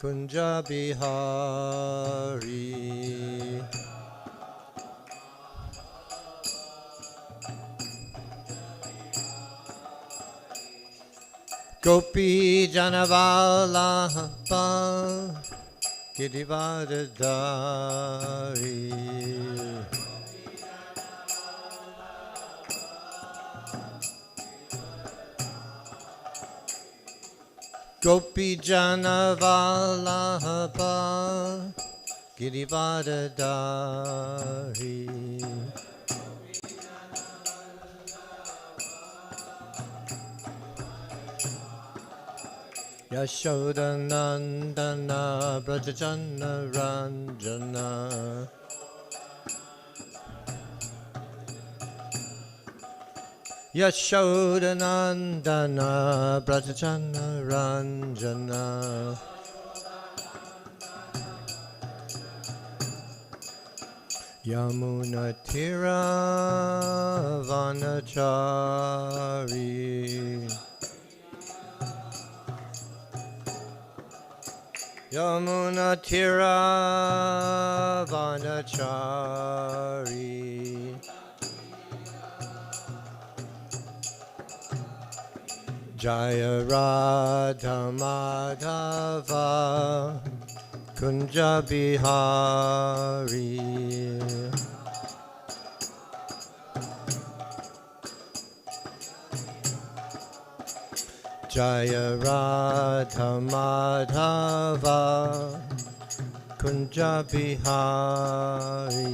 Kunja Bihari. Gopi Janavallabha Girivardhari. Gopi Janavallabha Girivardhari. Yashodanandana Brajajana Ranjana. Yashodanandana Brajajana Ranjana. Yamuna Tira Vanachari. Yamuna Tira Vanachari. Jaya Radha Madhava Kunja Bihari. Jaya Radha Madhava Kunja Bihari.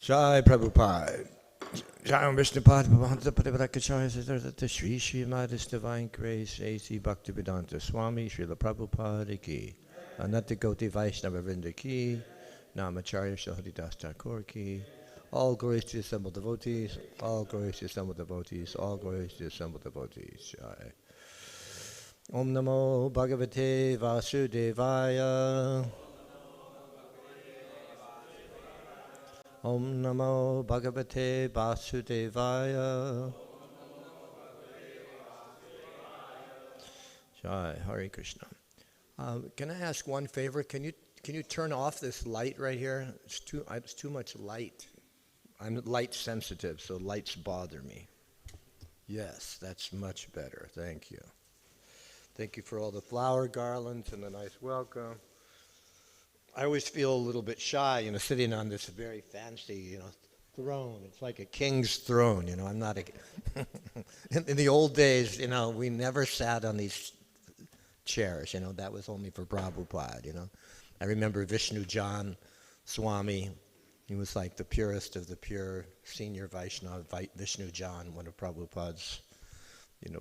Jai Prabhupada. Jai Vishnupada Bhavanta Padivadakacharya Siddhartha Shri Srimad His Divine Grace A.C. Bhaktivedanta Swami Srila Prabhupada Ki. Anatagoti Vaishnava Vrinda Ki. Namacharya Shahadidas Thakur Ki. All glories to the assembled devotees. All glories to the assembled devotees. All glories to the assembled devotees. Jai. Om Namo Bhagavate Vasudevaya. Om Namo Bhagavate Vasudevaya. Jai, Hare Krishna. Can I ask one favor? Can you turn off this light right here? It's too much light. I'm light sensitive, so lights bother me. Yes, that's much better. Thank you. Thank you for all the flower garlands and the nice welcome. I always feel a little bit shy, sitting on this very fancy, throne. It's like a king's throne, I'm not a... in the old days, we never sat on these chairs, that was only for Prabhupada, I remember Vishnu Jan Swami. He was like the purest of the pure, senior Vaishnava, Vishnu Jan, one of Prabhupada's,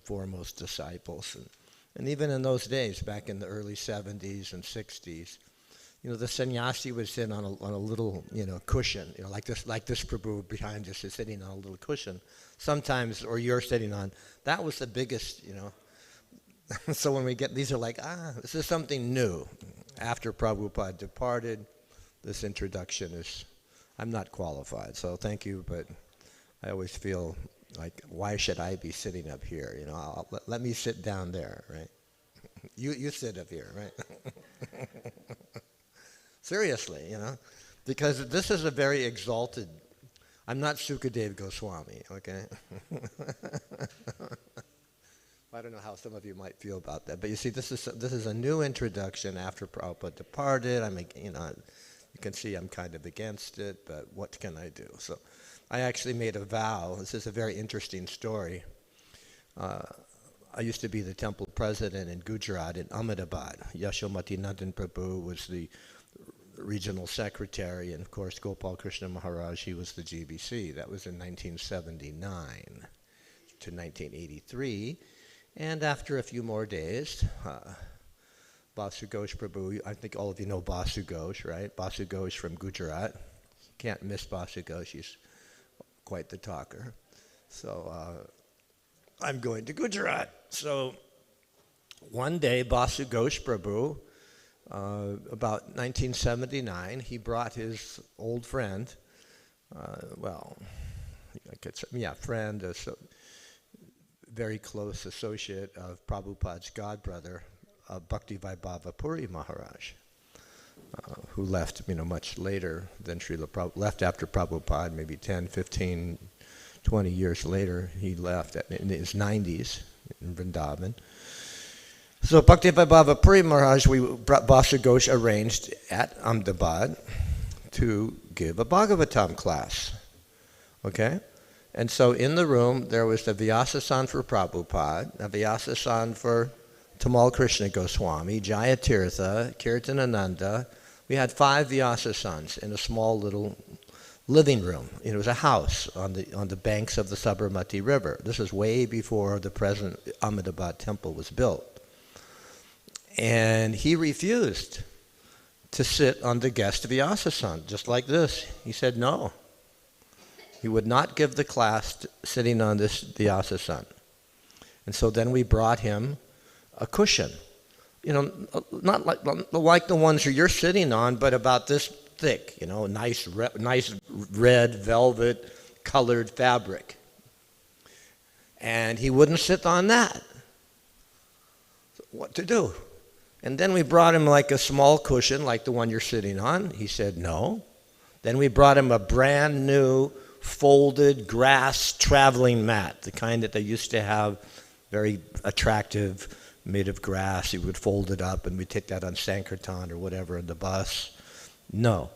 foremost disciples. And even in those days, back in the early 70s and 60s, the sannyasi would sit on a little, cushion, like this Prabhu behind us is sitting on a little cushion. Sometimes, or you're sitting on, that was the biggest, So when we get, these are like, this is something new. After Prabhupada departed, this introduction is, I'm not qualified, so thank you, but I always feel like, why should I be sitting up here? Let me sit down there, right? You sit up here, right? Seriously, because this is a very exalted, I'm not Sukadev Goswami, okay? I don't know how some of you might feel about that, but you see, this is a new introduction after Prabhupada departed. You can see I'm kind of against it, but what can I do? So I actually made a vow. This is a very interesting story. I used to be the temple president in Gujarat, in Ahmedabad. Yashomati Nandan Prabhu was the regional secretary, and of course Gopal Krishna Maharaj, he was the GBC. That was in 1979 to 1983. And after a few more days, Basu Ghosh Prabhu, I think all of you know Basu Ghosh, right? Basu Ghosh from Gujarat. Can't miss Basu Ghosh, he's quite the talker. So I'm going to Gujarat. So one day, Basu Ghosh Prabhu, about 1979, he brought his old friend, well, I could say, yeah, friend, very close associate of Prabhupada's godbrother, Bhaktivaibhava Puri Maharaj, who left, much later than Srila Prabhupada, left after Prabhupada, maybe 10, 15, 20 years later. He left in his 90s in Vrindavan. So Bhaktivaibhava Puri Maharaj, Basa Ghosh arranged at Ahmedabad to give a Bhagavatam class. Okay? And so in the room, there was the Vyasasan for Prabhupada, a Vyasasan for Tamal Krishna Goswami, Jayatirtha, Kirtanananda. We had 5 Vyasasans in a small little living room. It was a house on the banks of the Sabarmati River. This was way before the present Ahmedabad temple was built. And he refused to sit on the guest Vyasasan, just like this. He said no. He would not give the class sitting on this Vyasasan. And so then we brought him a cushion. Not like the ones you're sitting on, but about this thick, nice red velvet colored fabric. And he wouldn't sit on that. So what to do? And then we brought him like a small cushion, like the one you're sitting on. He said no. Then we brought him a brand new folded grass traveling mat, the kind that they used to have, very attractive, made of grass. He would fold it up and we'd take that on Sankirtan or whatever in the bus. No.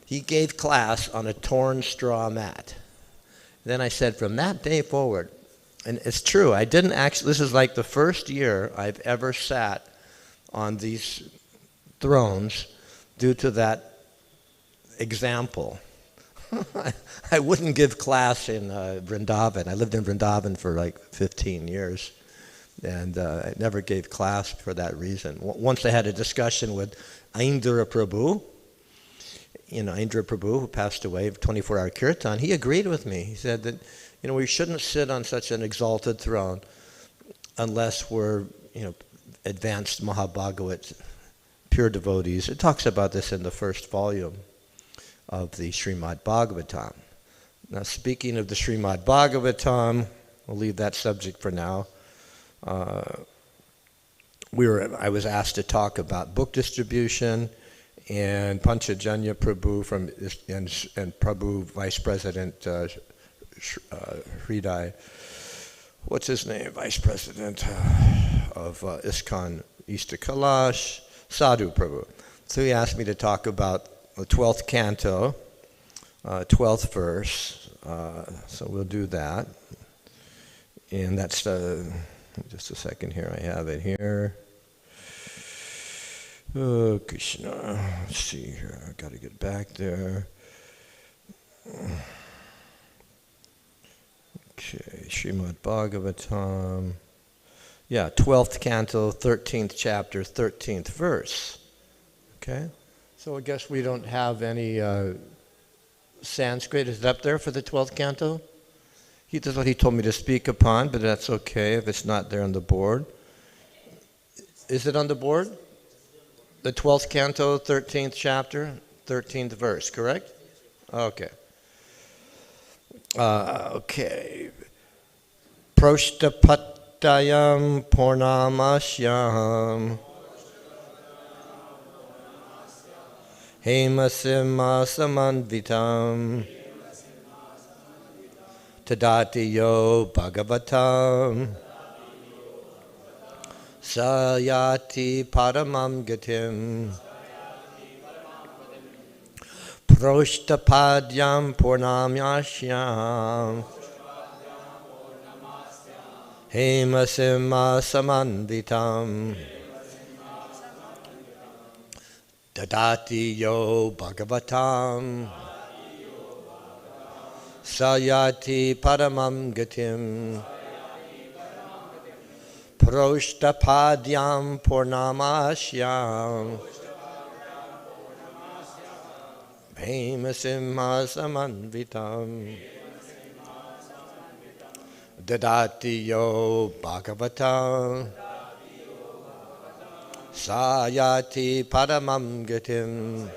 He gave class on a torn straw mat. Then I said, from that day forward, and it's true, I didn't actually, this is like the first year I've ever sat on these thrones due to that example. I wouldn't give class in Vrindavan. I lived in Vrindavan for like 15 years. And I never gave class for that reason. Once I had a discussion with Indra Prabhu, Indra Prabhu, who passed away of 24-hour kirtan, he agreed with me. He said that, we shouldn't sit on such an exalted throne unless we're, advanced Mahabhagavat, pure devotees. It talks about this in the first volume of the Srimad Bhagavatam. Now, speaking of the Srimad Bhagavatam, we'll leave that subject for now. I was asked to talk about book distribution, and Panchajanya Prabhu and Prabhu Vice President Hridai, what's his name? Vice President of ISKCON East of Kailash, Sadhu Prabhu. So he asked me to talk about the 12th canto, 12th verse. So we'll do that, and that's just a second here. I have it here. Oh, Krishna. Let's see here. I've got to get back there. Okay, Srimad Bhagavatam. Yeah, 12th canto, 13th chapter, 13th verse. Okay? So I guess we don't have any Sanskrit. Is it up there for the 12th canto? That's what he told me to speak upon, but that's okay if it's not there on the board. Is it on the board? The 12th canto, 13th chapter, 13th verse, correct? Okay. Okay. Proshtapatayam purnamasyam hemasimha samanvitam tadati yo bhagavatam sayati paramam gatim Proshtapadyam purnamyasyam hemasimha samanvitam dadati yo bhagavatam sayati paramam gatim Proshtapadyam purnamasyam hemasimha samanvitam dadati yo bhagavatam sayati paramam gatim.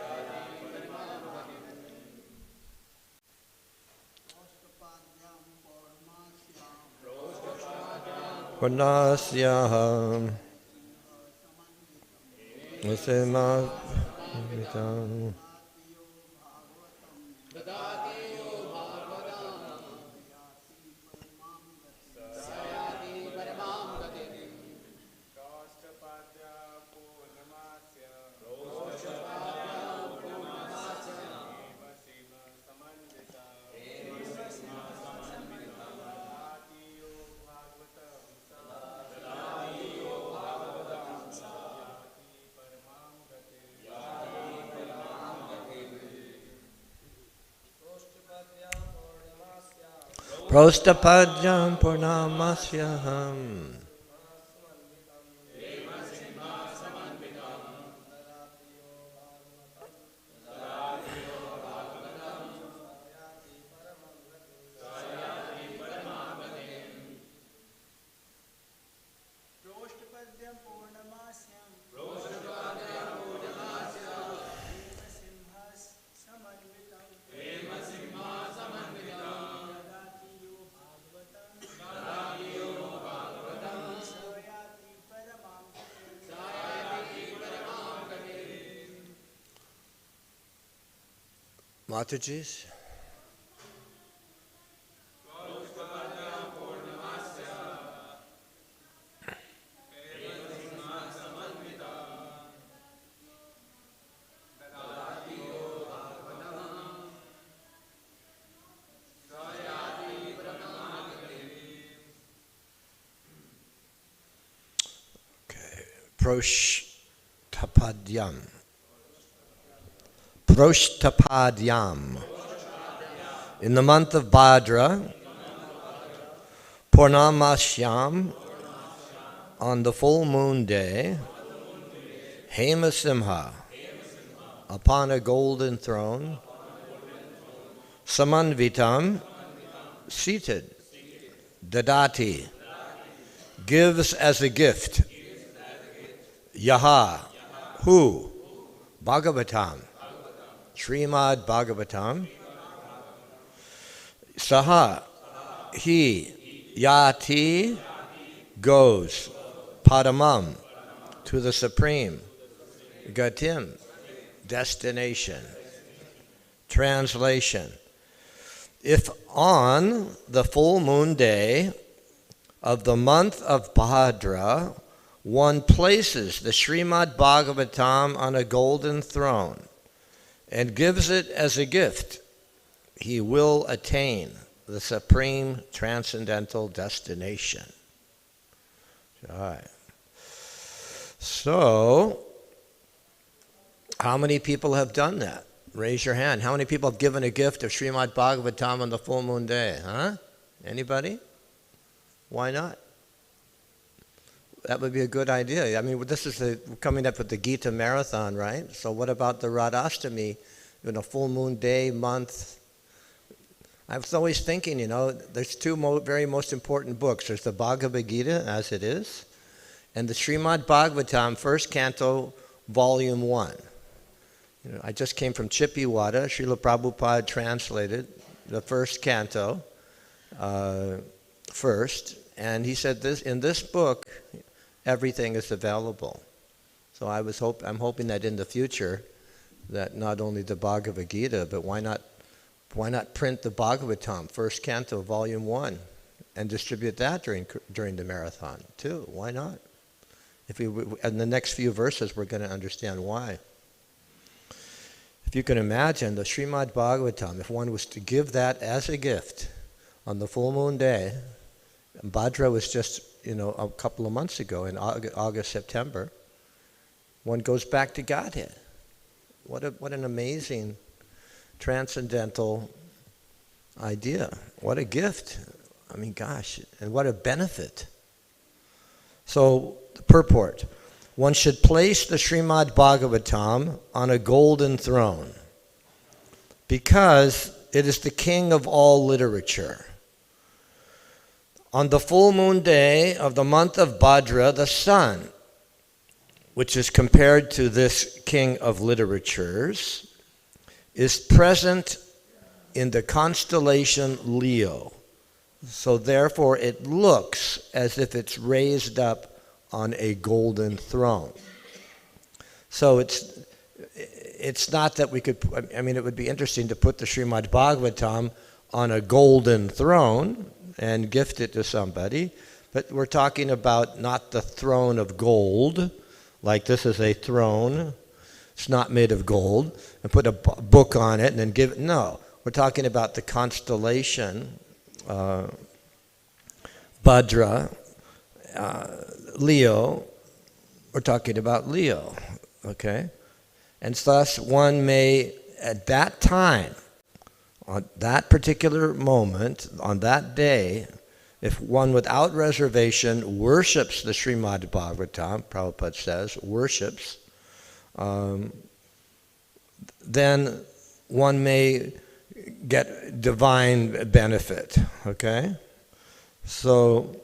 Purnasyaham Usimavitam. Prostapadyam Purnamasyaham Matajis. Proshtapadyam. Proshtapadyam. In the month of Bhadra, Purnamashyam, on the full moon day, Hemasimha, upon a golden throne, Samanvitam, seated, Dadati, gives as a gift, Yaha, who, Bhagavatam, Srimad Bhagavatam, Saha, he, Yati, goes, Padamam, to the supreme, Gatim, destination. Translation: if on the full moon day of the month of Bhadra, one places the Srimad Bhagavatam on a golden throne and gives it as a gift, he will attain the supreme transcendental destination. All right. So, how many people have done that? Raise your hand. How many people have given a gift of Srimad Bhagavatam on the full moon day? Huh? Anybody? Why not? That would be a good idea. I mean, this is coming up with the Gita Marathon, right? So what about the Radhastami, full moon day, month? I was always thinking, there's two very most important books. There's the Bhagavad Gita, as it is, and the Srimad Bhagavatam, first canto, volume 1. I just came from Chippiwada. Srila Prabhupada translated the first canto first, and he said in this book, everything is available. So I'm hoping that in the future, that not only the Bhagavad Gita, but why not print the Bhagavatam, first canto, volume 1, and distribute that during the marathon too? Why not? In the next few verses, we're going to understand why. If you can imagine the Srimad Bhagavatam, if one was to give that as a gift on the full moon day, and Bhadra was just a couple of months ago in August, September, one goes back to Godhead. What an amazing transcendental idea. What a gift. I mean, gosh, and what a benefit. So, the purport. One should place the Srimad Bhagavatam on a golden throne because it is the king of all literature. On the full moon day of the month of Bhadra, the sun, which is compared to this king of literatures, is present in the constellation Leo, So therefore it looks as if it's raised up on a golden throne. So it's not that we could, I mean, it would be interesting to put the Srimad Bhagavatam on a golden throne and gift it to somebody, but we're talking about not the throne of gold, like this is a throne, it's not made of gold, and put a book on it and then give it, no. We're talking about the constellation, Bhadra, Leo, we're talking about Leo, okay? And thus one may, at that time, on that particular moment, on that day, if one without reservation worships the Srimad Bhagavatam, Prabhupada says, worships, then one may get divine benefit, okay? So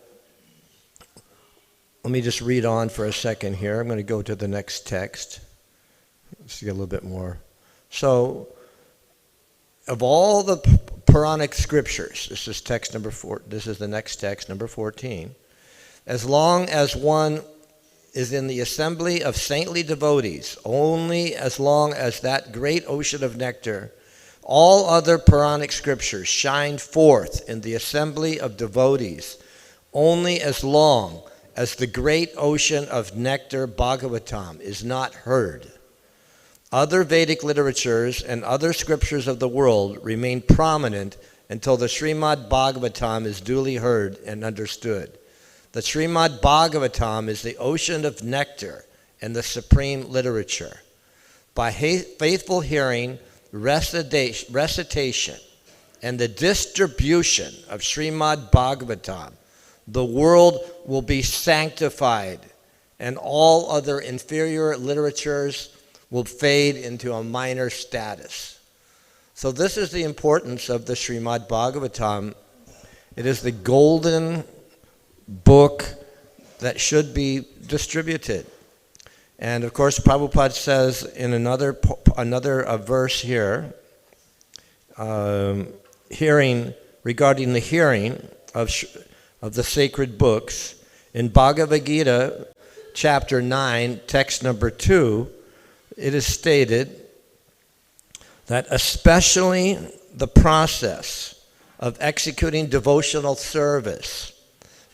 let me just read on for a second here. I'm going to go to the next text. Let's get a little bit more. So, of all the Puranic scriptures, this is text number 4, this is the next text, number 14, as long as one is in the assembly of saintly devotees, only as long as that great ocean of nectar, all other Puranic scriptures shine forth in the assembly of devotees, only as long as the great ocean of nectar Bhagavatam is not heard. Other Vedic literatures and other scriptures of the world remain prominent until the Srimad Bhagavatam is duly heard and understood. The Srimad Bhagavatam is the ocean of nectar and the supreme literature. By faithful hearing, recitation, and the distribution of Srimad Bhagavatam, the world will be sanctified, and all other inferior literatures will fade into a minor status. So this is the importance of the Srimad Bhagavatam. It is the golden book that should be distributed. And of course, Prabhupada says in another verse here, regarding the hearing of the sacred books, in Bhagavad Gita, chapter 9, text number 2, it is stated that especially the process of executing devotional service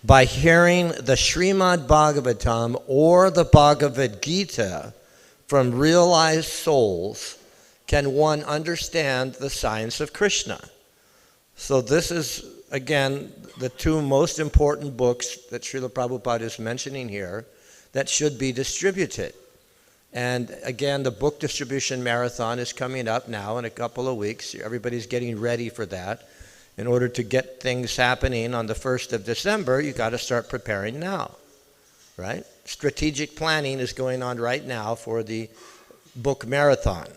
by hearing the Srimad Bhagavatam or the Bhagavad Gita from realized souls can one understand the science of Krishna. So this is, again, the two most important books that Srila Prabhupada is mentioning here that should be distributed. And again, the book distribution marathon is coming up now in a couple of weeks. Everybody's getting ready for that. In order to get things happening on the 1st of December, you got to start preparing now, right? Strategic planning is going on right now for the book marathon.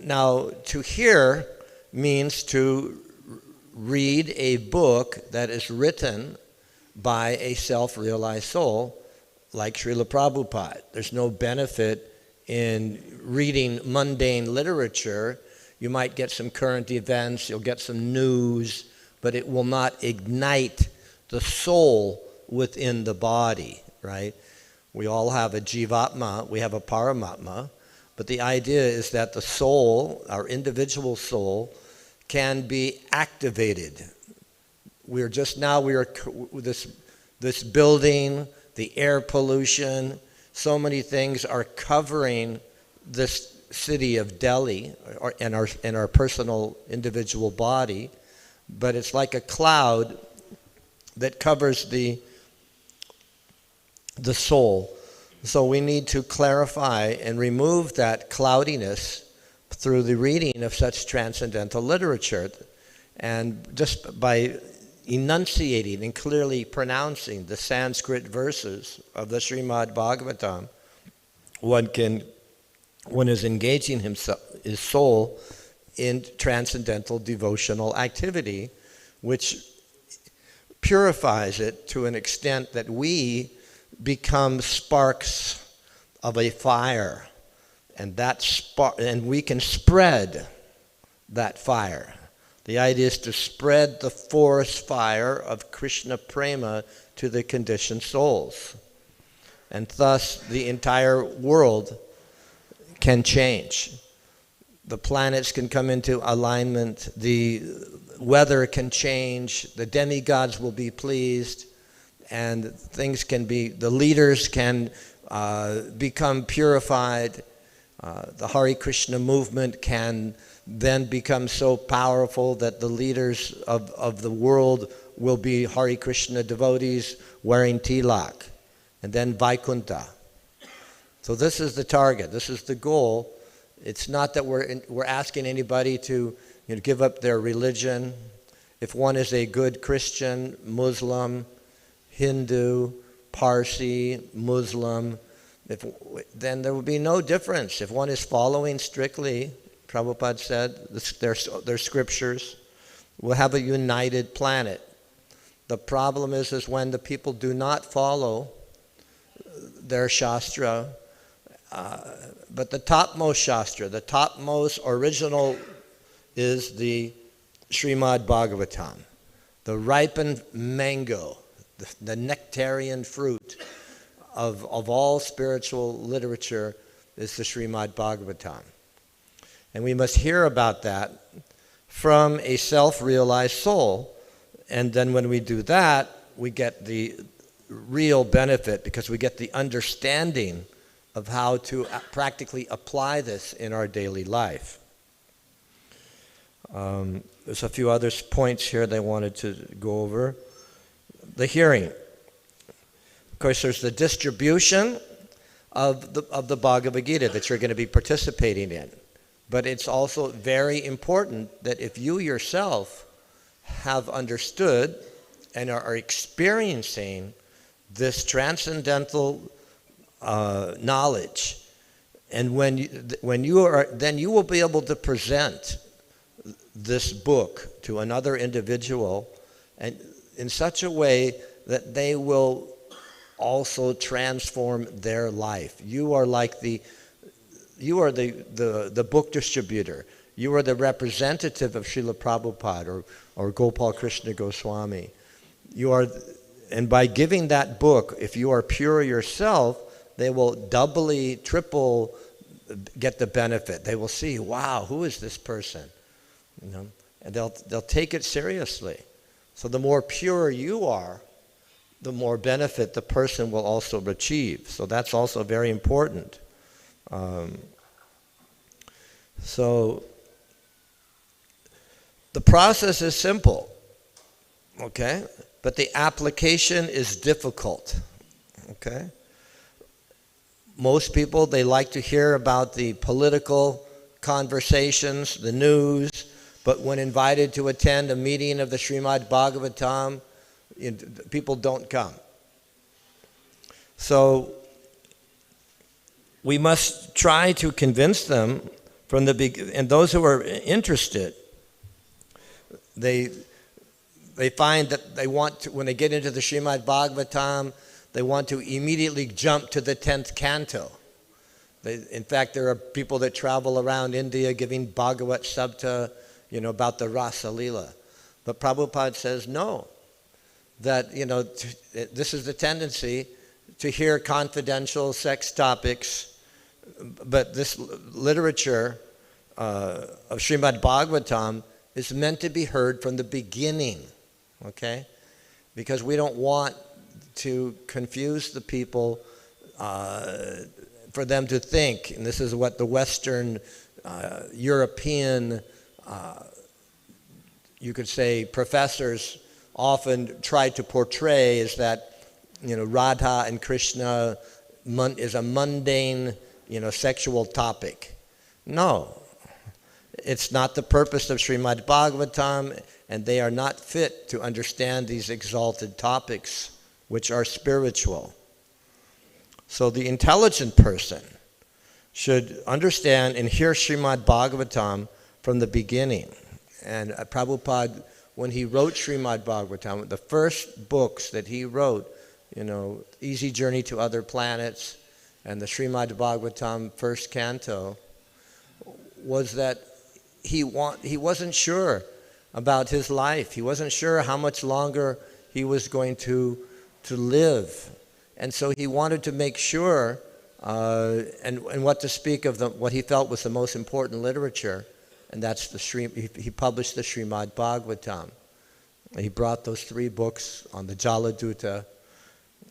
Now, to hear means to read a book that is written by a self-realized soul like Srila Prabhupada. There's no benefit in reading mundane literature. You might get some current events, you'll get some news, but it will not ignite the soul within the body, right? We all have a jivatma, we have a paramatma, but the idea is that the soul, our individual soul, can be activated. We are this building, the air pollution, so many things are covering this city of Delhi and our personal individual body, but it's like a cloud that covers the soul. So we need to clarify and remove that cloudiness through the reading of such transcendental literature. And just by enunciating and clearly pronouncing the Sanskrit verses of the Srimad Bhagavatam, one is engaging his soul in transcendental devotional activity, which purifies it to an extent that we become sparks of a fire, and that spark, and we can spread that fire The idea is to spread the forest fire of Krishna prema to the conditioned souls. And thus the entire world can change. The planets can come into alignment, the weather can change, the demigods will be pleased, and things can be, the leaders can become purified. The Hare Krishna movement can then become so powerful that the leaders of the world will be Hare Krishna devotees wearing tilak, and then Vaikuntha. So this is the target, this is the goal. It's not that we're asking anybody to give up their religion. If one is a good Christian, Muslim, Hindu, Parsi, Muslim, then there will be no difference. If one is following strictly, Prabhupada said, their scriptures, we'll have a united planet. The problem is when the people do not follow their Shastra, but the topmost Shastra, the topmost original is the Srimad Bhagavatam, the ripened mango, the nectarian fruit of all spiritual literature is the Srimad Bhagavatam. And we must hear about that from a self-realized soul. And then when we do that, we get the real benefit because we get the understanding of how to practically apply this in our daily life. There's a few other points here they wanted to go over. The hearing. Of course, there's the distribution of the Bhagavad Gita that you're going to be participating in. But it's also very important that if you yourself have understood and are experiencing this transcendental knowledge, and when you are, then you will be able to present this book to another individual, and in such a way that they will also transform their life. You are like the book distributor. You are the representative of Srila Prabhupada or Gopal Krishna Goswami. You are, and by giving that book, if you are pure yourself, they will doubly, triple get the benefit. They will see, wow, who is this person? And they'll take it seriously. So the more pure you are, the more benefit the person will also achieve. So that's also very important. So the process is simple, okay? But the application is difficult, okay? Most people, they like to hear about the political conversations, the news, but when invited to attend a meeting of the Srimad Bhagavatam, people don't come. So we must try to convince them from the beginning, and those who are interested, they find that they want to, when they get into the Srimad Bhagavatam, they want to immediately jump to the 10th canto. In fact, there are people that travel around India giving Bhagavat Sabta, about the Rasa Lila. But Prabhupada says no, that, this is the tendency to hear confidential sex topics, but this literature of Srimad Bhagavatam is meant to be heard from the beginning, okay? Because we don't want to confuse the people for them to think, and this is what the Western European, you could say, professors often try to portray, is that, Radha and Krishna is a mundane, sexual topic. No, it's not the purpose of Srimad Bhagavatam, and they are not fit to understand these exalted topics, which are spiritual. So the intelligent person should understand and hear Srimad Bhagavatam from the beginning. And Prabhupada, when he wrote Srimad Bhagavatam, the first books that he wrote, Easy Journey to Other Planets and the Srimad Bhagavatam first canto, was that he wasn't sure about his life. He wasn't sure how much longer he was going to live. And so he wanted to make sure, and what to speak of what he felt was the most important literature, and that's he published the Srimad Bhagavatam. He brought those 3 books on the Jaladuta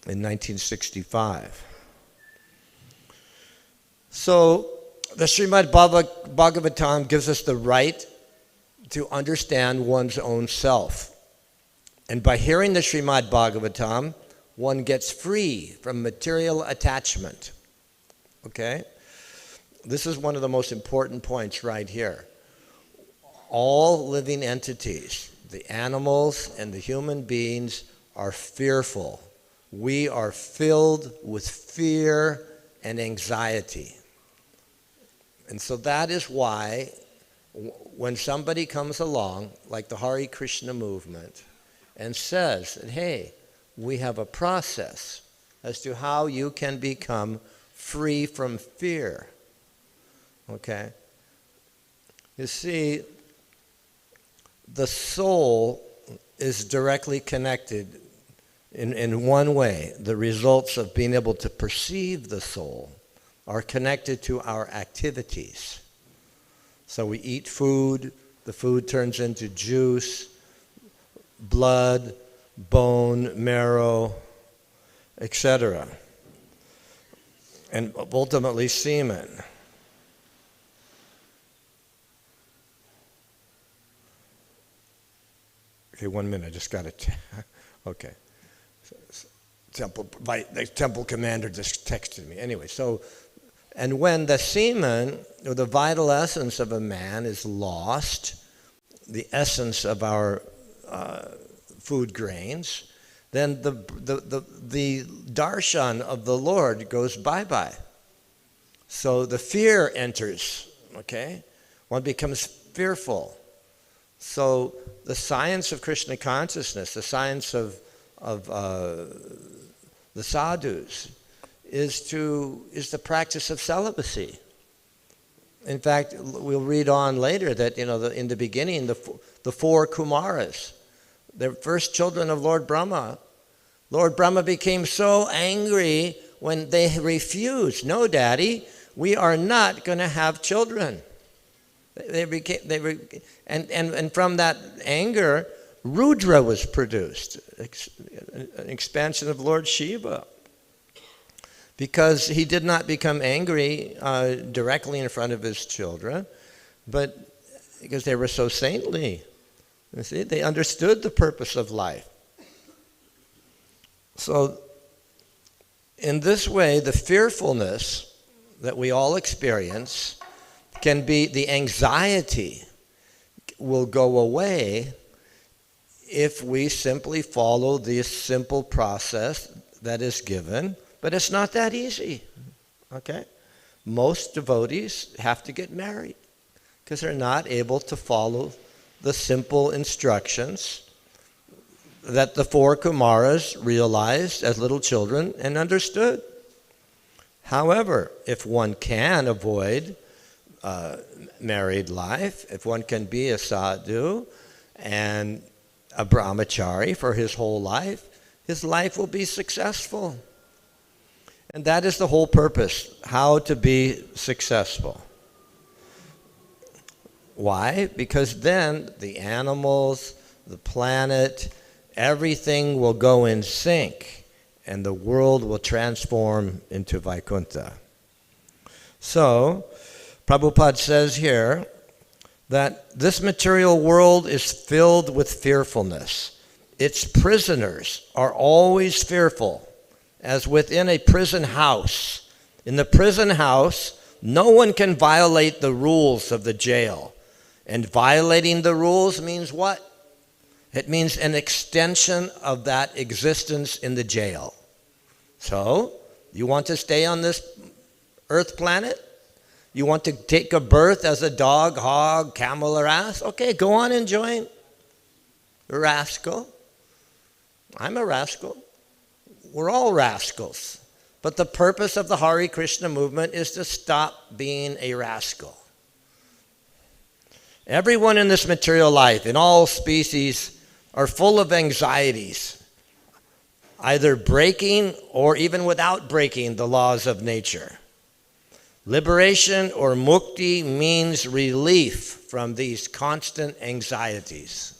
in 1965. So the Srimad Bhagavatam gives us the right to understand one's own self. And by hearing the Srimad Bhagavatam, one gets free from material attachment. Okay? This is one of the most important points right here. All living entities, the animals and the human beings, are fearful. We are filled with fear and anxiety. And so that is why when somebody comes along, like the Hare Krishna movement, and says that, hey, we have a process as to how you can become free from fear. Okay? You see, the soul is directly connected in one way. The results of being able to perceive the soul are connected to our activities. So we eat food, the food turns into juice, blood, bone, marrow, etc. And ultimately semen. Okay, 1 minute, I just got it. Okay. The temple commander just texted me. Anyway, so, and when the semen, or the vital essence of a man, is lost, the essence of our food grains, then the darshan of the Lord goes bye-bye. So the fear enters, okay? One becomes fearful. So the science of Krishna consciousness, the science of the sadhus, is the practice of celibacy. In fact, we'll read on later that in the beginning, the 4 Kumaras, the first children of Lord Brahma became so angry when they refused. No, Daddy, we are not going to have children. And from that anger, Rudra was produced, an expansion of Lord Shiva, because he did not become angry directly in front of his children, but because they were so saintly. You see, they understood the purpose of life. So, in this way, the fearfulness that we all experience can be, the anxiety will go away if we simply follow this simple process that is given. But it's not that easy, okay? Most devotees have to get married because they're not able to follow the simple instructions that the 4 Kumaras realized as little children and understood. However, if one can avoid married life, if one can be a sadhu and a brahmachari for his whole life, his life will be successful. And that is the whole purpose, how to be successful. Why? Because then the animals, the planet, everything will go in sync and the world will transform into Vaikuntha. So, Prabhupada says here that this material world is filled with fearfulness. Its prisoners are always fearful, as within a prison house. In the prison house, no one can violate the rules of the jail. And violating the rules means what? It means an extension of that existence in the jail. So, you want to stay on this earth planet? You want to take a birth as a dog, hog, camel, or ass? Okay, go on and join. Rascal. I'm a rascal. We're all rascals. But the purpose of the Hare Krishna movement is to stop being a rascal. Everyone in this material life, in all species, are full of anxieties, either breaking or even without breaking the laws of nature. Liberation or mukti means relief from these constant anxieties.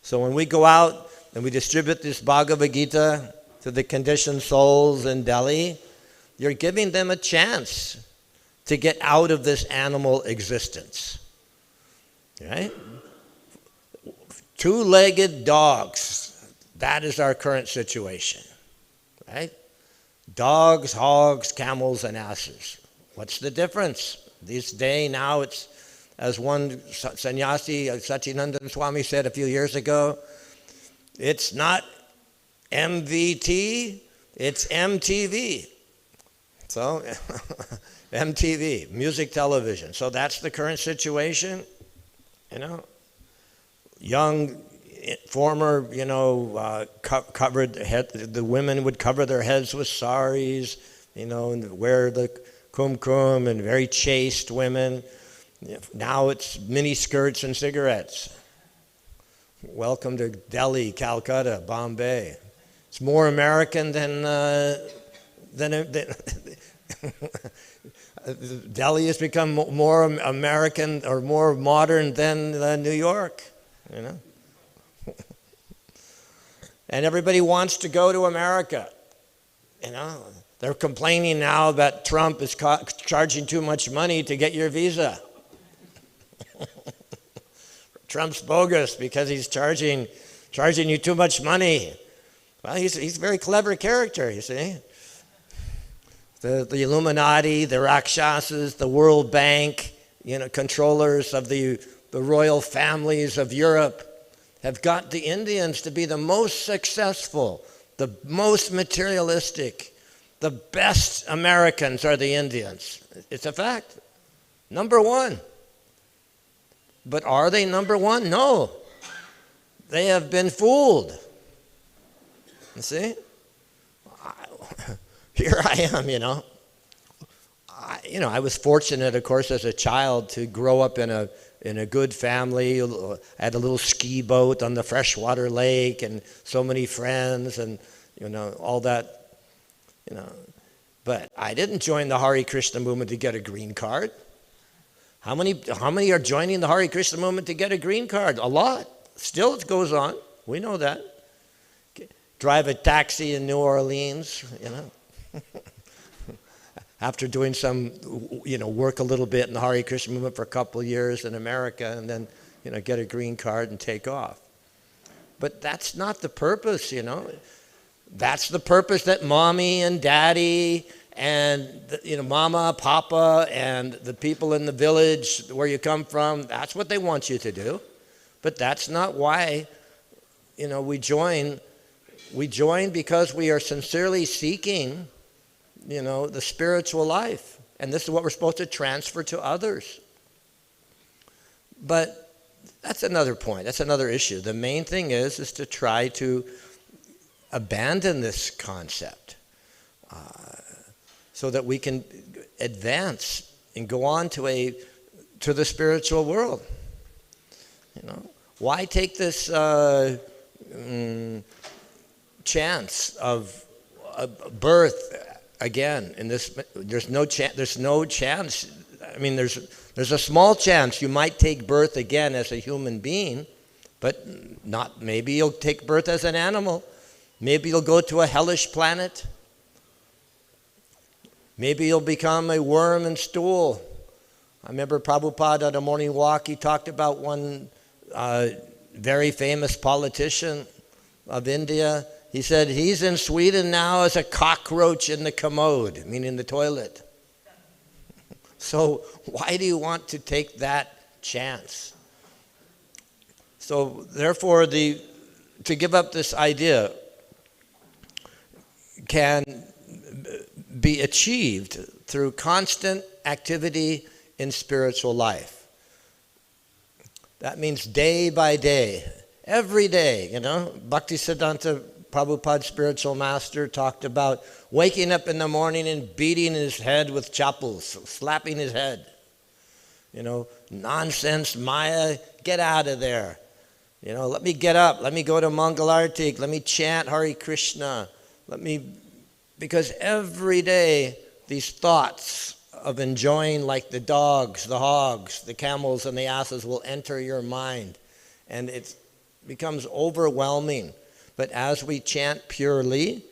So when we go out and we distribute this Bhagavad Gita to the conditioned souls in Delhi, you're giving them a chance to get out of this animal existence. Right? Two-legged dogs, that is our current situation. Right? Dogs, hogs, camels, and asses. What's the difference? This day now it's, as one sannyasi, Satyananda Swami, said a few years ago, it's not MVT, it's MTV. So, MTV, music television. So that's the current situation, you know. Young, former, covered head, the women would cover their heads with saris, and wear the kumkum, and very chaste women. Now it's mini skirts and cigarettes. Welcome to Delhi, Calcutta, Bombay. It's more American than Delhi has become more American or more modern than New York, And everybody wants to go to America, They're complaining now that Trump is charging too much money to get your visa. Trump's bogus because he's charging you too much money. Well, he's a very clever character, you see. The Illuminati, the Rakshasas, the World Bank, controllers of the royal families of Europe have got the Indians to be the most successful, the most materialistic, the best Americans are the Indians. It's a fact. Number one. But are they number one? No. They have been fooled. You see? Here I am, I was fortunate, of course, as a child to grow up in a good family. I had a little ski boat on the freshwater lake and so many friends and, all that, But I didn't join the Hare Krishna movement to get a green card. How many are joining the Hare Krishna movement to get a green card? A lot. Still it goes on. We know that. Drive a taxi in New Orleans, After doing some, work a little bit in the Hare Krishna movement for a couple of years in America and then, get a green card and take off. But that's not the purpose, That's the purpose that mommy and daddy and, mama, papa, and the people in the village where you come from, that's what they want you to do. But that's not why, we join. We join because we are sincerely seeking, the spiritual life. And this is what we're supposed to transfer to others. But that's another point. That's another issue. The main thing is to try to abandon this concept so that we can advance and go on to the spiritual world. Why take this chance of birth again in this? There's no chance. I mean, there's a small chance you might take birth again as a human being, but not. Maybe you'll take birth as an animal. Maybe you'll go to a hellish planet. Maybe you'll become a worm and stool. I remember Prabhupada on a morning walk, he talked about one very famous politician of India. He said he's in Sweden now as a cockroach in the commode, meaning the toilet. So why do you want to take that chance? So therefore, to give up this idea can be achieved through constant activity in spiritual life. That means day by day, every day, Bhaktisiddhanta Prabhupada, spiritual master, talked about waking up in the morning and beating his head with chappals, slapping his head. Nonsense, Maya, get out of there. Let me get up, let me go to Mangalartik, let me chant Hare Krishna, because every day these thoughts of enjoying like the dogs, the hogs, the camels and the asses will enter your mind, and it becomes overwhelming. But as we chant purely,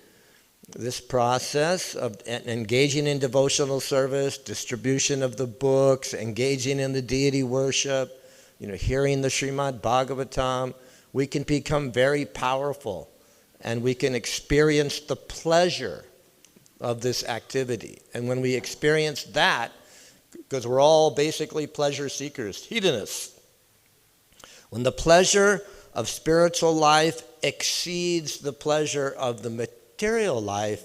this process of engaging in devotional service, distribution of the books, engaging in the deity worship, hearing the Srimad Bhagavatam, we can become very powerful, and we can experience the pleasure of this activity. And when we experience that, because we're all basically pleasure seekers, hedonists, when the pleasure of spiritual life exceeds the pleasure of the material life,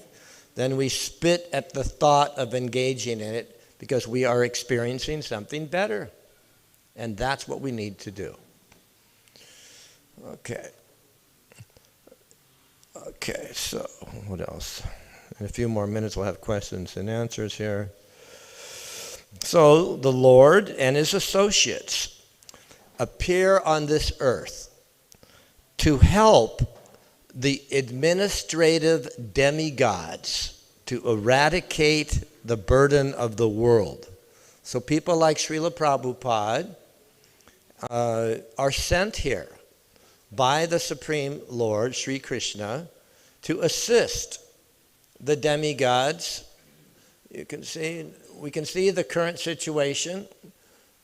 then we spit at the thought of engaging in it, because we are experiencing something better. And that's what we need to do. Okay, so what else? In a few more minutes we'll have questions and answers here. So the Lord and his associates appear on this earth to help the administrative demigods to eradicate the burden of the world. So people like Srila Prabhupada are sent here by the Supreme Lord, Sri Krishna, to assist the demigods. We can see the current situation.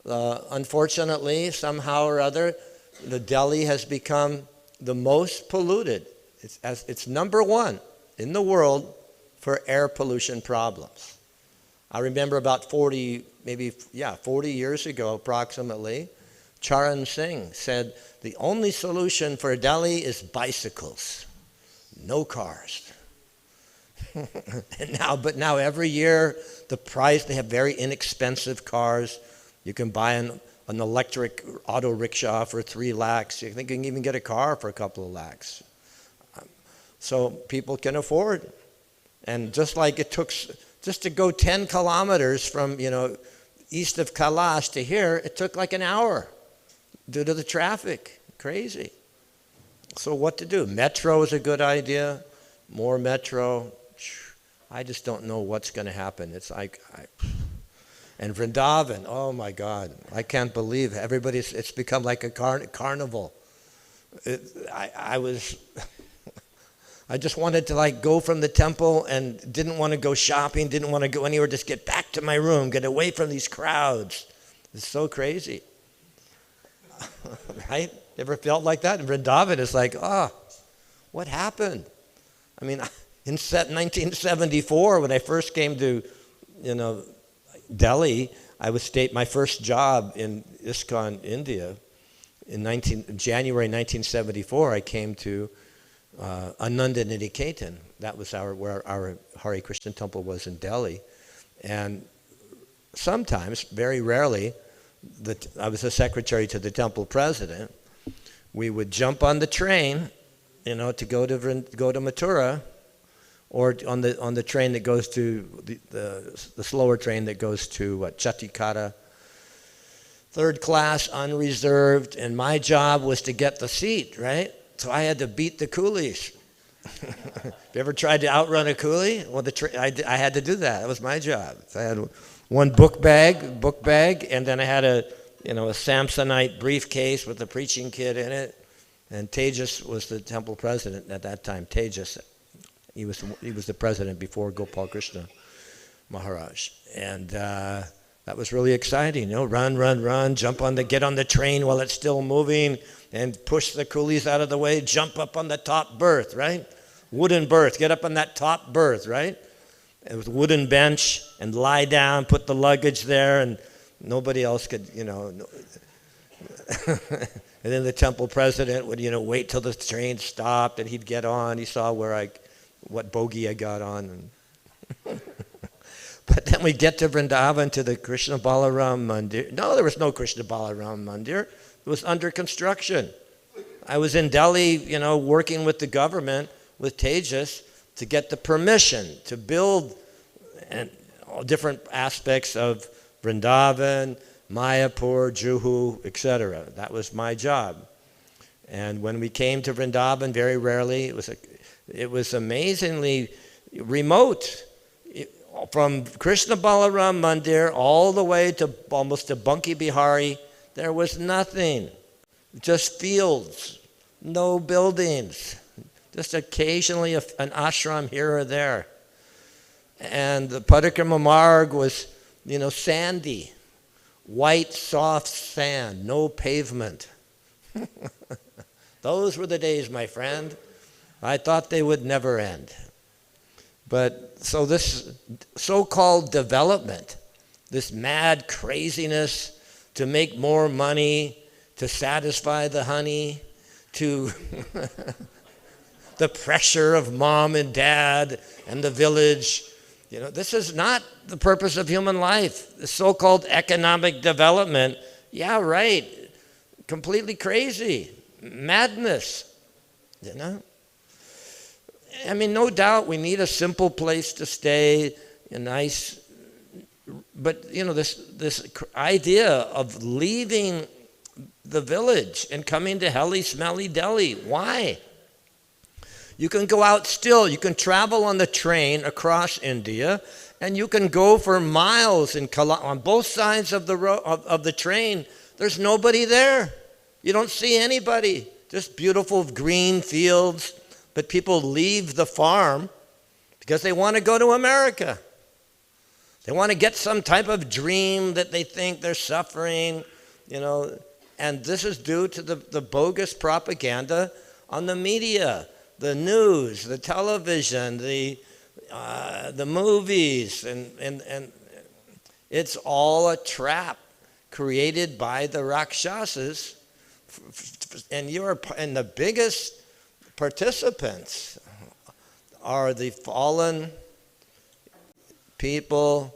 Unfortunately, somehow or other, the Delhi has become the most polluted. It's number one in the world for air pollution problems. I remember about 40 years ago approximately, Charan Singh said, the only solution for Delhi is bicycles, no cars. But now every year, the price, they have very inexpensive cars. You can buy an electric auto rickshaw for 3 lakhs. You think you can even get a car for a couple of lakhs. So people can afford. And just like it took, just to go 10 kilometers from, east of Kailash to here, it took like an hour due to the traffic. Crazy. So what to do? Metro is a good idea. More metro. I just don't know what's going to happen. It's like, and Vrindavan, oh my God, I can't believe it's become like a carnival. I just wanted to go from the temple and didn't want to go shopping, didn't want to go anywhere, just get back to my room, get away from these crowds. It's so crazy. Right? Ever felt like that? In Vrindavan, it's like, what happened? I mean, in 1974, when I first came to, Delhi, my first job in ISKCON, India. In January 1974, I came to Ananda Nidiketan. That was where our Hare Krishna temple was in Delhi. And sometimes, very rarely, I was the secretary to the temple president. We would jump on the train, to go to Mathura, or on the train that goes to the slower train that goes to Chatikara, third class, unreserved, and my job was to get the seat, right? So I had to beat the coolies. Have you ever tried to outrun a coolie? Well, I had to do that. That was my job. So I had one book bag, and then I had a Samsonite briefcase with a preaching kit in it. And Tejas was the temple president at that time. Tejas, he was the president before Gopal Krishna Maharaj, and that was really exciting. Run, get on the train while it's still moving, and push the coolies out of the way. Jump up on the top berth, right? Wooden berth. Get up on that top berth, right? It was a wooden bench, and lie down. Put the luggage there, and nobody else could, And then the temple president would, wait till the train stopped, and he'd get on. He saw what bogie I got on. But then we get to Vrindavan, to the Krishna Balaram Mandir. No, there was no Krishna Balaram Mandir. It was under construction. I was in Delhi, working with the government, with Tejas, to get the permission to build all different aspects of Vrindavan, Mayapur, Juhu, etc. That was my job. And when we came to Vrindavan, very rarely, it was amazingly remote. From Krishna Balaram Mandir all the way to almost to Banki Bihari, there was nothing. Just fields, no buildings, just occasionally an ashram here or there. And the Parikrama Marg was, sandy, white, soft sand, no pavement. Those were the days, my friend. I thought they would never end. But so this so-called development, this mad craziness to make more money, to satisfy the honey, to the pressure of mom and dad and the village, this is not the purpose of human life. The so-called economic development, yeah, right, completely crazy, madness, I mean, no doubt we need a simple place to stay, a nice, but this idea of leaving the village and coming to helly smelly Delhi, why? You can go out still, you can travel on the train across India, and you can go for miles on both sides of the of the train. There's nobody there. You don't see anybody, just beautiful green fields. But people leave the farm because they want to go to America. They want to get some type of dream that they think they're suffering, and this is due to the bogus propaganda on the media, the news, the television, the movies, and it's all a trap created by the Rakshasas, and the biggest participants are the fallen people,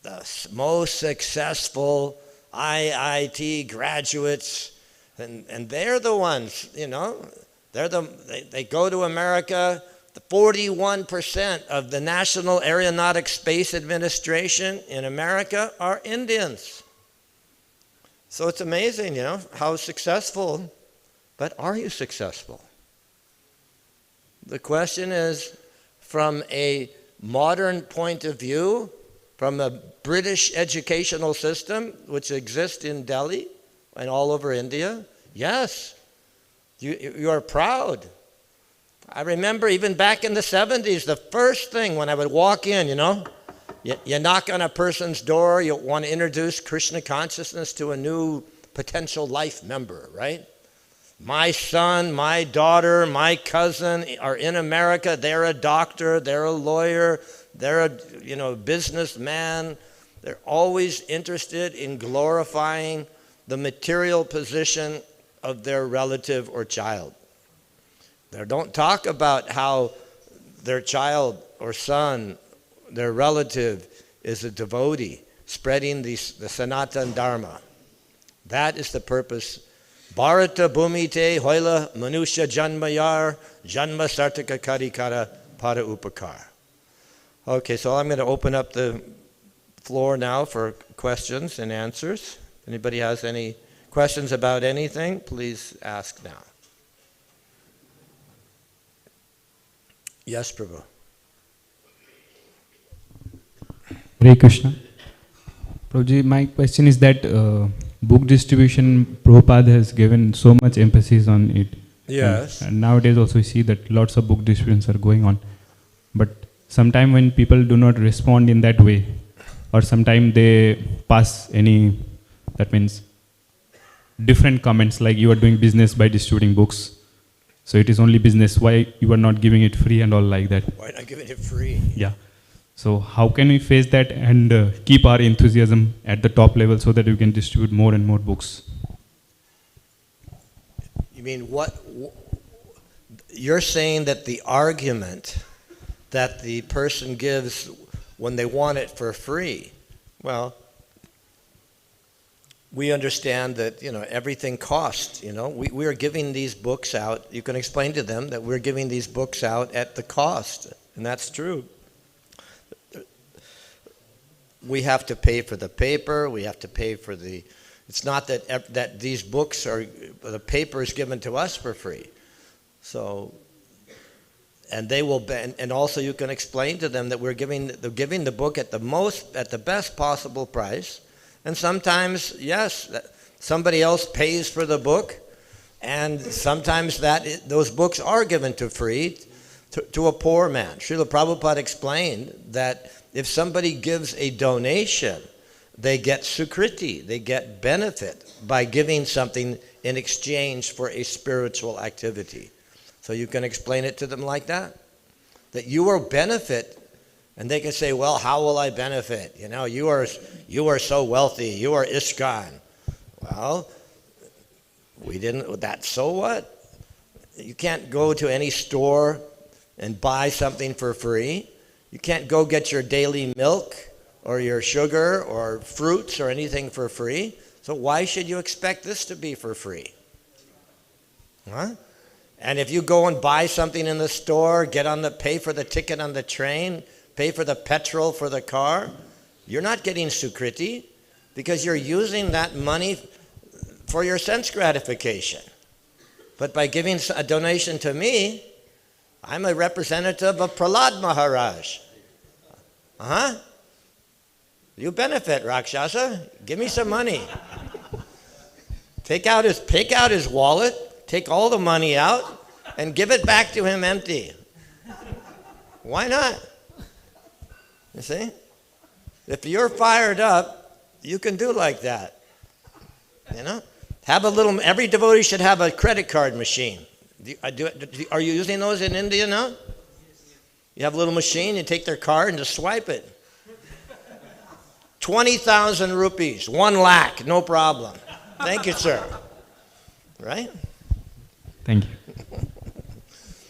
the most successful IIT graduates, and they're the ones, they go to America. 41% of the National Aeronautic Space Administration in America are Indians. So it's amazing, how successful, but are you successful? The question is, from a modern point of view, from a British educational system, which exists in Delhi and all over India, yes, you are proud. I remember even back in the 70s, the first thing when I would walk in, you knock on a person's door, you want to introduce Krishna consciousness to a new potential life member, right? My son, my daughter, my cousin are in America. They're a doctor, they're a lawyer, they're a businessman. They're always interested in glorifying the material position of their relative or child. They don't talk about how their child or son, their relative, is a devotee, spreading the Sanatan Dharma. That is the purpose. Bharata Bhumite Hoila Manusha Janmayar Janma Sartaka Karikara Para Upakar. Okay, so I'm going to open up the floor now for questions and answers. If anybody has any questions about anything, please ask now. Yes, Prabhu. Hare Krishna. Prabhuji, my question is that book distribution, Prabhupada has given so much emphasis on it. Yes. And nowadays also we see that lots of book distributions are going on. But sometimes when people do not respond in that way, or sometimes they pass any, that means different comments like you are doing business by distributing books. So it is only business, why you are not giving it free and all like that. Why not giving it free? Yeah. So how can we face that and keep our enthusiasm at the top level so that we can distribute more and more books? You mean you're saying that the argument that the person gives when they want it for free, well, we understand that, everything costs, we are giving these books out. You can explain to them that we're giving these books out at the cost, and that's true. we have to pay for the paper, we have to pay for the, it's not that these books are, the paper is given to us for free. So, and they will, and also you can explain to them that we're giving the book at the best possible price. And sometimes, yes, somebody else pays for the book, and sometimes those books are given to free to a poor man. Srila Prabhupada explained that if somebody gives a donation, they get sukriti, they get benefit by giving something in exchange for a spiritual activity. So you can explain it to them like that you will benefit, and they can say, well, how will I benefit? You know, you are so wealthy, you are ISKCON. Well, so what? You can't go to any store and buy something for free. You can't go get your daily milk or your sugar or fruits or anything for free. So why should you expect this to be for free? Huh? And if you go and buy something in the store, pay for the ticket on the train, pay for the petrol for the car, you're not getting sukriti because you're using that money for your sense gratification. But by giving a donation to me, I'm a representative of Prahlad Maharaj. You benefit, Rakshasa. Give me some money. Take out his wallet, take all the money out, and give it back to him empty. Why not? You see? If you're fired up, you can do like that. You know? Every devotee should have a credit card machine. Are you using those in India now? You have a little machine, you take their card and just swipe it. 20,000 rupees, 1 lakh, no problem. Thank you, sir. Right? Thank you.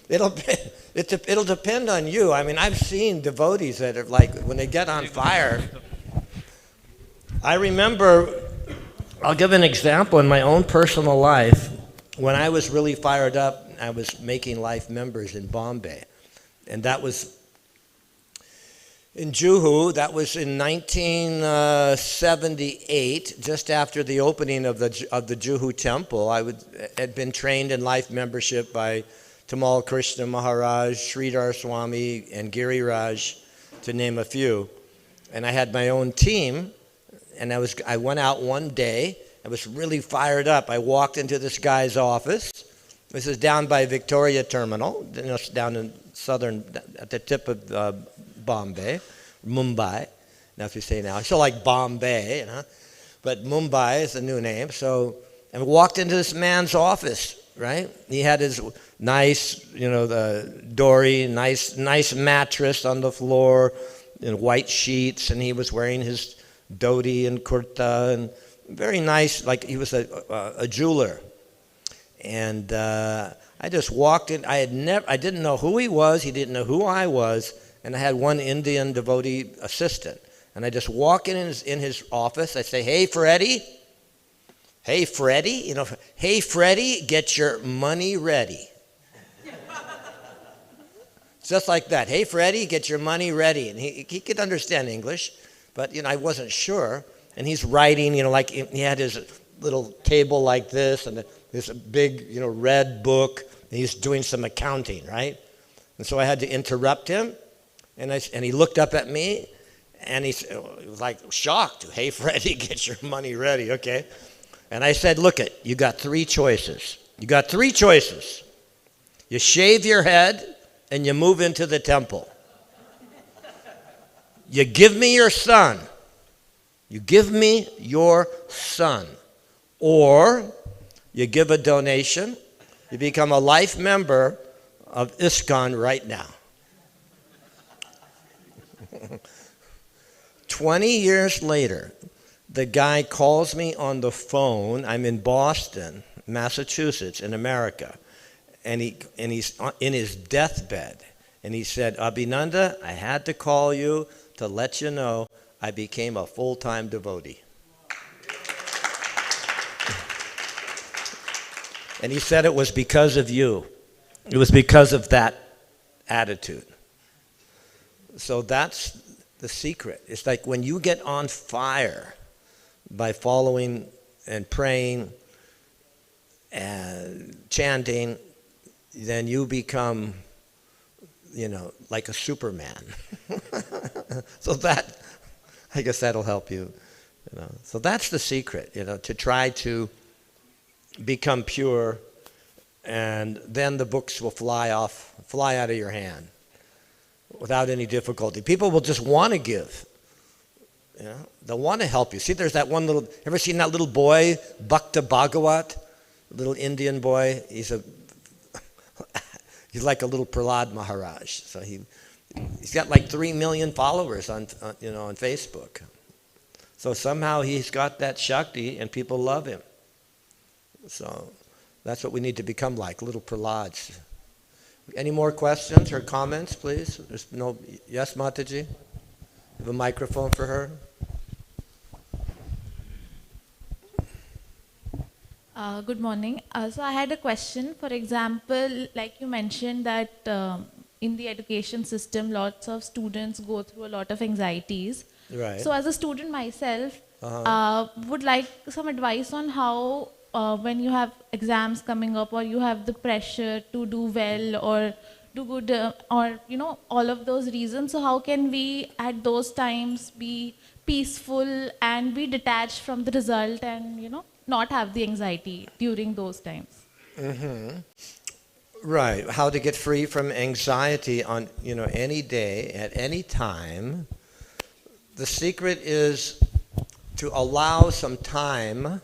It'll depend on you. I mean, I've seen devotees that are like, when they get on fire. I remember, I'll give an example in my own personal life. When I was really fired up, I was making life members in Bombay. And that was in Juhu. That was in 1978, just after the opening of the Juhu temple. I had been trained in life membership by Tamal Krishna Maharaj, Sridhar Swami, and Giriraj, to name a few. And I had my own team, and I went out one day. I was really fired up. I walked into this guy's office. This is down by Victoria Terminal, down in at the tip of Bombay, Mumbai. Now if you say now, it's like Bombay, but Mumbai is the new name. So I walked into this man's office, right? He had his nice, the dory, nice mattress on the floor, white sheets, and he was wearing his dhoti and kurta, and very nice, like he was a jeweler. And I just walked in. I didn't know who he was. He didn't know who I was. And I had one Indian devotee assistant. And I just walk in his office. I say, "Hey, Freddie. Hey, Freddie. Hey, Freddie, get your money ready." Just like that. "Hey, Freddie, get your money ready." And he could understand English, but I wasn't sure. And he's writing, like he had his little table like this, and this big, red book. And he's doing some accounting, right? And so I had to interrupt him, and he looked up at me, and he was like shocked. "Hey, Freddie, get your money ready, okay?" And I said, "Look you got 3 choices. You got 3 choices. You shave your head, and you move into the temple. You give me your son. You give me your son. Or you give a donation. You become a life member of ISKCON right now." 20 years later, the guy calls me on the phone. I'm in Boston, Massachusetts, in America. And he's in his deathbed. And he said, "Abhinandan, I had to call you to let you know I became a full-time devotee." And he said it was because of you. It was because of that attitude. So that's the secret. It's like when you get on fire by following and praying and chanting, then you become, like a Superman. So that, I guess that'll help you. So that's the secret, to try to become pure, and then the books will fly out of your hand without any difficulty. People will just want to give. They'll want to help you. See, there's that one little, ever seen that little boy, Bhakta Bhagavat? Little Indian boy. He's like a little Prahlad Maharaj. So he's got like 3 million followers on Facebook. So somehow he's got that Shakti and people love him. So that's what we need to become like, little Prahlads. Any more questions or comments, please? There's no, yes, Mataji? You have a microphone for her? Good morning. So I had a question. For example, like you mentioned that in the education system, lots of students go through a lot of anxieties. Right. So as a student myself, would like some advice on how when you have exams coming up or you have the pressure to do well or do good or all of those reasons. So how can we at those times be peaceful and be detached from the result and not have the anxiety during those times? Mm-hmm. Right. How to get free from anxiety on any day at any time. The secret is to allow some time.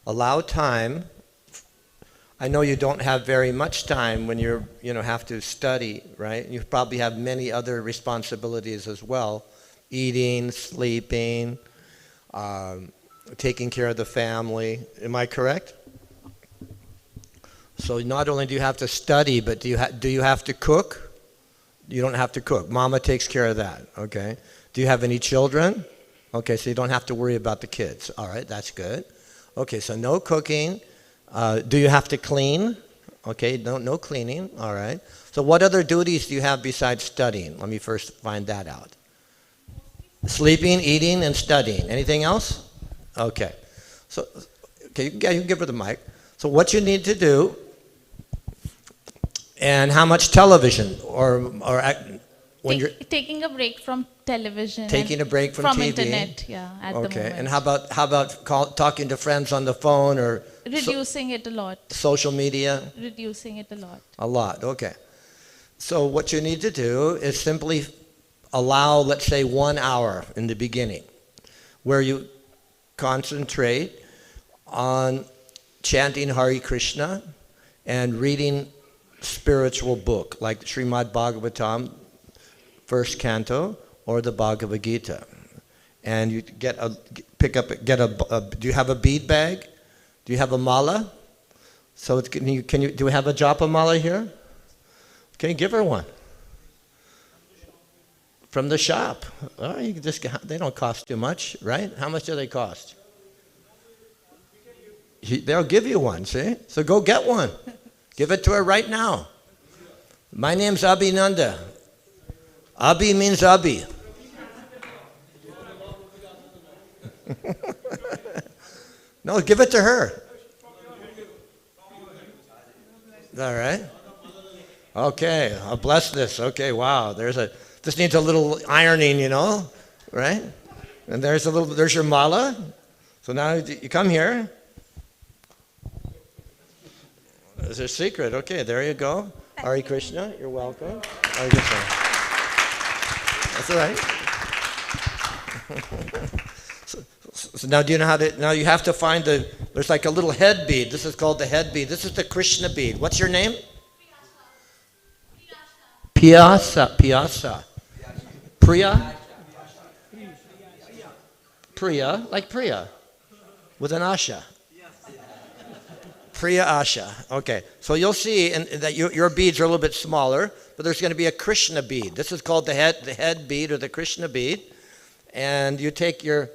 Allow time. I know you don't have very much time when you're, have to study, right? You probably have many other responsibilities as well. Eating, sleeping, taking care of the family. Am I correct? So not only do you have to study, but do you have to cook? You don't have to cook. Mama takes care of that, okay? Do you have any children? Okay, so you don't have to worry about the kids. All right, that's good. Okay, so no cooking. Do you have to clean? Okay, no cleaning. All right. So what other duties do you have besides studying? Let me first find that out. Sleeping, eating, and studying. Anything else? Okay. So, you can give her the mic. So what you need to do, and how much television or when you're taking a break from television. Taking a break from TV. Internet, at the moment. Okay, and how about talking to friends on the phone or reducing it a lot. Social media? Reducing it a lot. A lot, okay. So what you need to do is simply allow, let's say, 1 hour in the beginning where you concentrate on chanting Hare Krishna and reading spiritual book like Srimad Bhagavatam, first canto, or the Bhagavad Gita. And you do you have a bead bag? Do you have a mala? So do we have a japa mala here? Okay, give her one. From the shop. Oh, you can they don't cost too much, right? How much do they cost? They'll give you one, see? So go get one. Give it to her right now. My name's Abhinandan. Abhi means Abhi. No, give it to her. All right. Okay, I'll bless this. Okay, wow. This needs a little ironing, right? And there's your mala. So now you come here. There's a secret. Okay, there you go. Hare Krishna, you're welcome. Hare Krishna. That's all right. So now do you know how to, now you have to find there's like a little head bead. This is called the head bead. This is the Krishna bead. What's your name? Piyasa. Priya? Priya, like Priya, with an Asha. Priya Asha. Okay, so you'll see that your beads are a little bit smaller, but there's going to be a Krishna bead. This is called the head bead or the Krishna bead. And you take your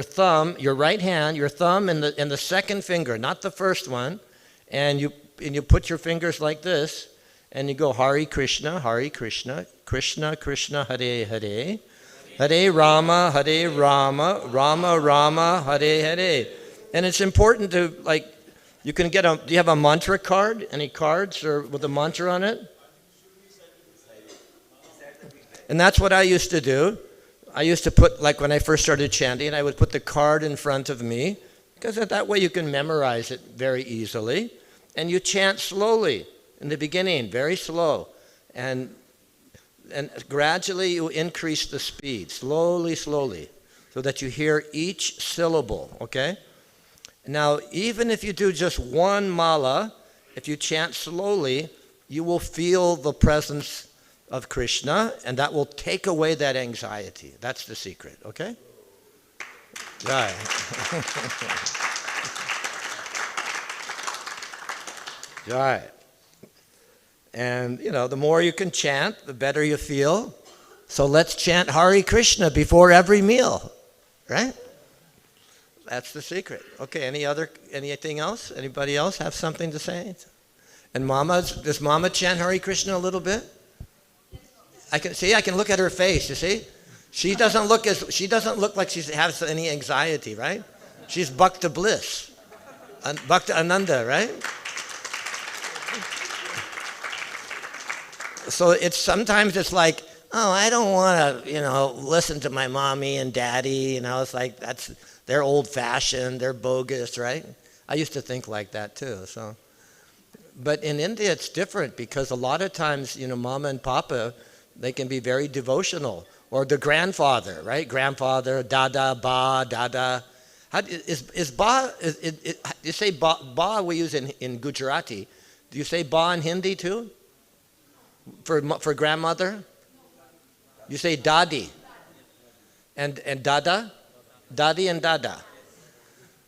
thumb, your right hand, your thumb and the second finger, not the first one, and you put your fingers like this, and you go Hare Krishna, Krishna Krishna, Hare Hare, Hare Rama, Hare Rama, Rama Rama, Hare Hare. And it's important to, like, you can get do you have a mantra card? Any cards or with a mantra on it? And that's what I used to do. I used to put, like when I first started chanting, I would put the card in front of me, because that way you can memorize it very easily. And you chant slowly in the beginning, very slow. And gradually you increase the speed, slowly, slowly, so that you hear each syllable, okay? Now, even if you do just one mala, if you chant slowly, you will feel the presence of Krishna, and that will take away that anxiety. That's the secret, okay? Right. Right. And, the more you can chant, the better you feel. So let's chant Hare Krishna before every meal, right? That's the secret. Okay, anything else? Anybody else have something to say? And does Mama chant Hare Krishna a little bit? I can look at her face, you see? She doesn't look like she has any anxiety, right? She's Bhakta Bliss. Bhakta Ananda, right? So sometimes it's like, oh, I don't want to, listen to my mommy and daddy. It's like they're old-fashioned, they're bogus, right? I used to think like that too. So, but in India it's different, because a lot of times, mama and papa, they can be very devotional, or the grandfather, right? Grandfather, dada, ba, dada. Is ba? You say ba we use in Gujarati. Do you say ba in Hindi too? For grandmother? You say dadi. And dada? Dadi and dada.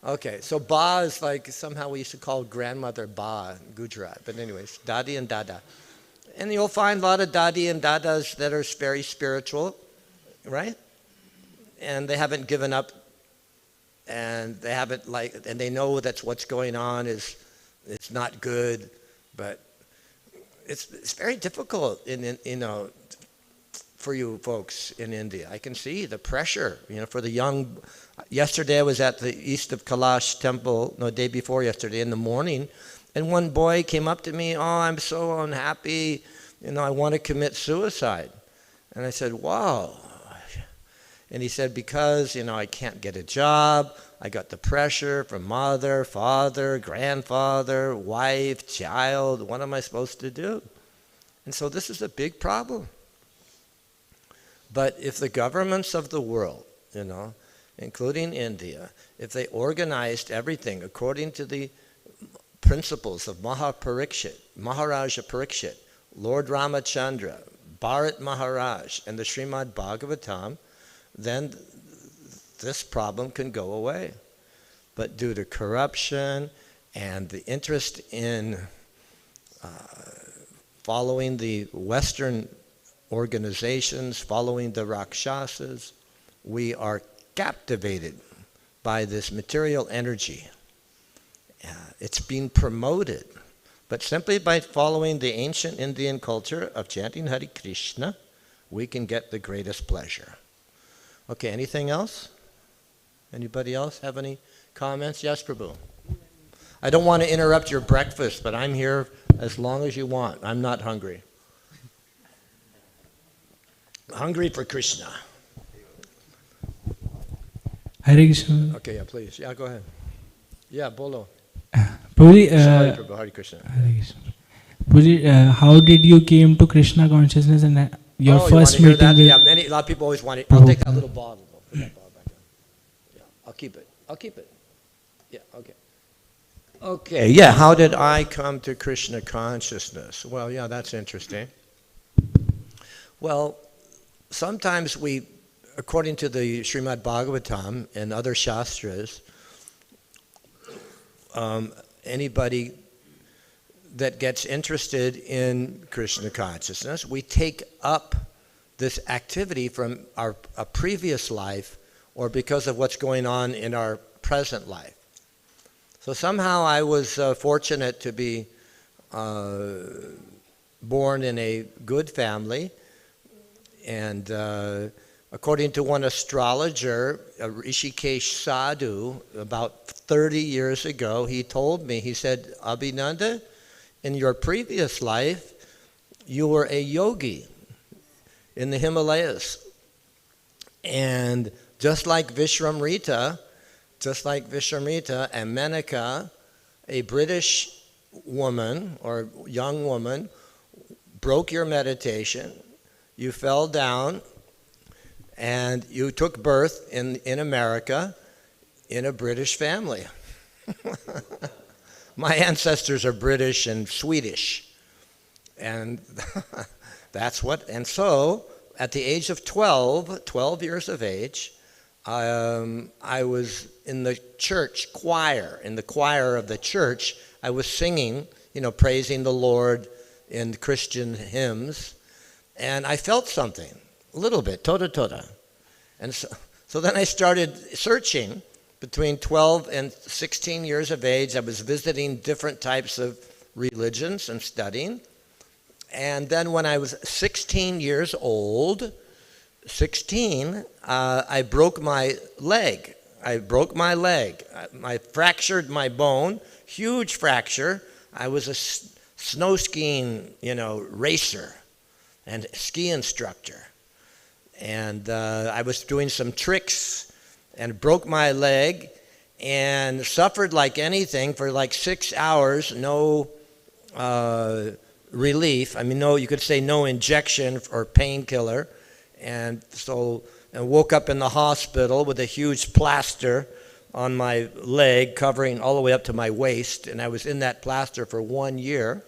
Okay, so ba is like, somehow we used to call grandmother ba in Gujarat. But anyways, dadi and dada. And you'll find a lot of dadi and dadas that are very spiritual, right? And they haven't given up, and they haven't and they know that's what's going on it's not good, but it's very difficult for you folks in India. I can see the pressure, for the young. Yesterday I was at the east of Kailash temple, day before yesterday in the morning, and one boy came up to me, oh, I'm so unhappy, I want to commit suicide. And I said, wow. And he said, because, I can't get a job, I got the pressure from mother, father, grandfather, wife, child, what am I supposed to do? And so this is a big problem. But if the governments of the world, including India, if they organized everything according to the principles of Maharaja Parikshit, Lord Ramachandra, Bharat Maharaj, and the Srimad Bhagavatam, then this problem can go away. But due to corruption and the interest in following the Western organizations, following the Rakshasas, we are captivated by this material energy. It's being promoted. But simply by following the ancient Indian culture of chanting Hare Krishna, we can get the greatest pleasure. Okay, anything else? Anybody else have any comments? Yes, Prabhu. I don't want to interrupt your breakfast, but I'm here as long as you want. I'm not hungry. Hungry for Krishna. Hare Krishna. Okay, yeah, please. Yeah, go ahead. Yeah, bolo. Prabhuji, Sorry, Prabhu. Hare Krishna. Hare Krishna. Prabhuji, how did you came to Krishna consciousness and your first you want to hear meeting that? with Yeah, a lot of people always want it. I'll take that little bottle. Put that bottle back on. Yeah, I'll keep it. Yeah, okay. Okay, yeah, how did I come to Krishna consciousness? Well, yeah, that's interesting. Well, sometimes we, according to the Srimad Bhagavatam and other Shastras, anybody that gets interested in Krishna consciousness, we take up this activity from a previous life or because of what's going on in our present life. So somehow I was fortunate to be born in a good family, and according to one astrologer, Rishikesh Sadhu, about 30 years ago, he told me, he said, Abhinandan, in your previous life, you were a yogi in the Himalayas. And just like Vishramrita and Menaka, a British woman or young woman, broke your meditation, you fell down, and you took birth in America in a British family. My ancestors are British and Swedish. And and so at the age of 12 years of age, I was in the church choir, in the choir of the church. I was singing, praising the Lord in Christian hymns, and I felt something, a little bit, toda. And so then I started searching. Between 12 and 16 years of age, I was visiting different types of religions and studying. And then when I was 16 years old, I broke my leg. I fractured my bone, huge fracture. I was a snow skiing, racer and ski instructor. And I was doing some tricks and broke my leg and suffered like anything for like 6 hours, no relief. You could say no injection or painkiller. And so I woke up in the hospital with a huge plaster on my leg covering all the way up to my waist. And I was in that plaster for 1 year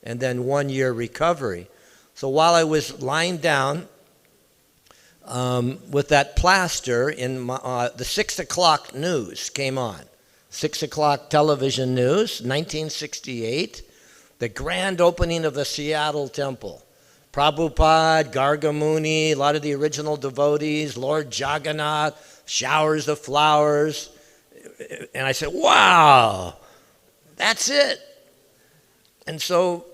and then 1 year recovery. So while I was lying down with that plaster, in the 6 o'clock news came on. 6 o'clock television news, 1968, the grand opening of the Seattle temple. Prabhupada, Gargamuni, a lot of the original devotees, Lord Jagannath, showers of flowers. And I said, wow, that's it. And so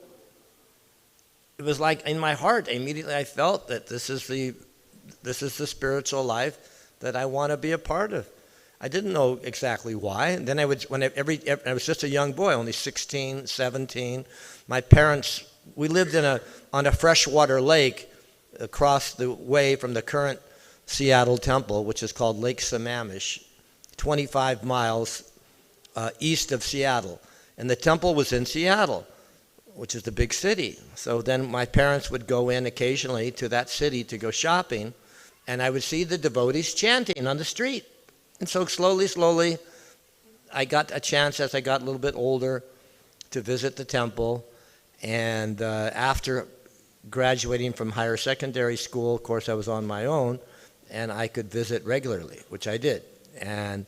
it was like in my heart, immediately I felt that this is the spiritual life that I want to be a part of. I didn't know exactly why. And then I was just a young boy, only 16, 17. My parents, we lived on a freshwater lake across the way from the current Seattle temple, which is called Lake Sammamish, 25 miles east of Seattle. And the temple was in Seattle, which is the big city. So then my parents would go in occasionally to that city to go shopping, and I would see the devotees chanting on the street. And so slowly, I got a chance as I got a little bit older to visit the temple. And after graduating from higher secondary school, of course, I was on my own, and I could visit regularly, which I did. And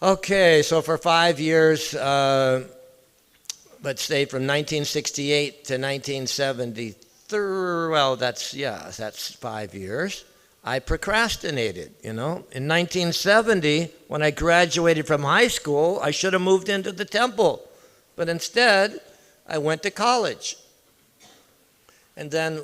okay, so for 5 years, let's say from 1968 to 1973, well, that's 5 years. I procrastinated, In 1970, when I graduated from high school, I should have moved into the temple. But instead, I went to college. And then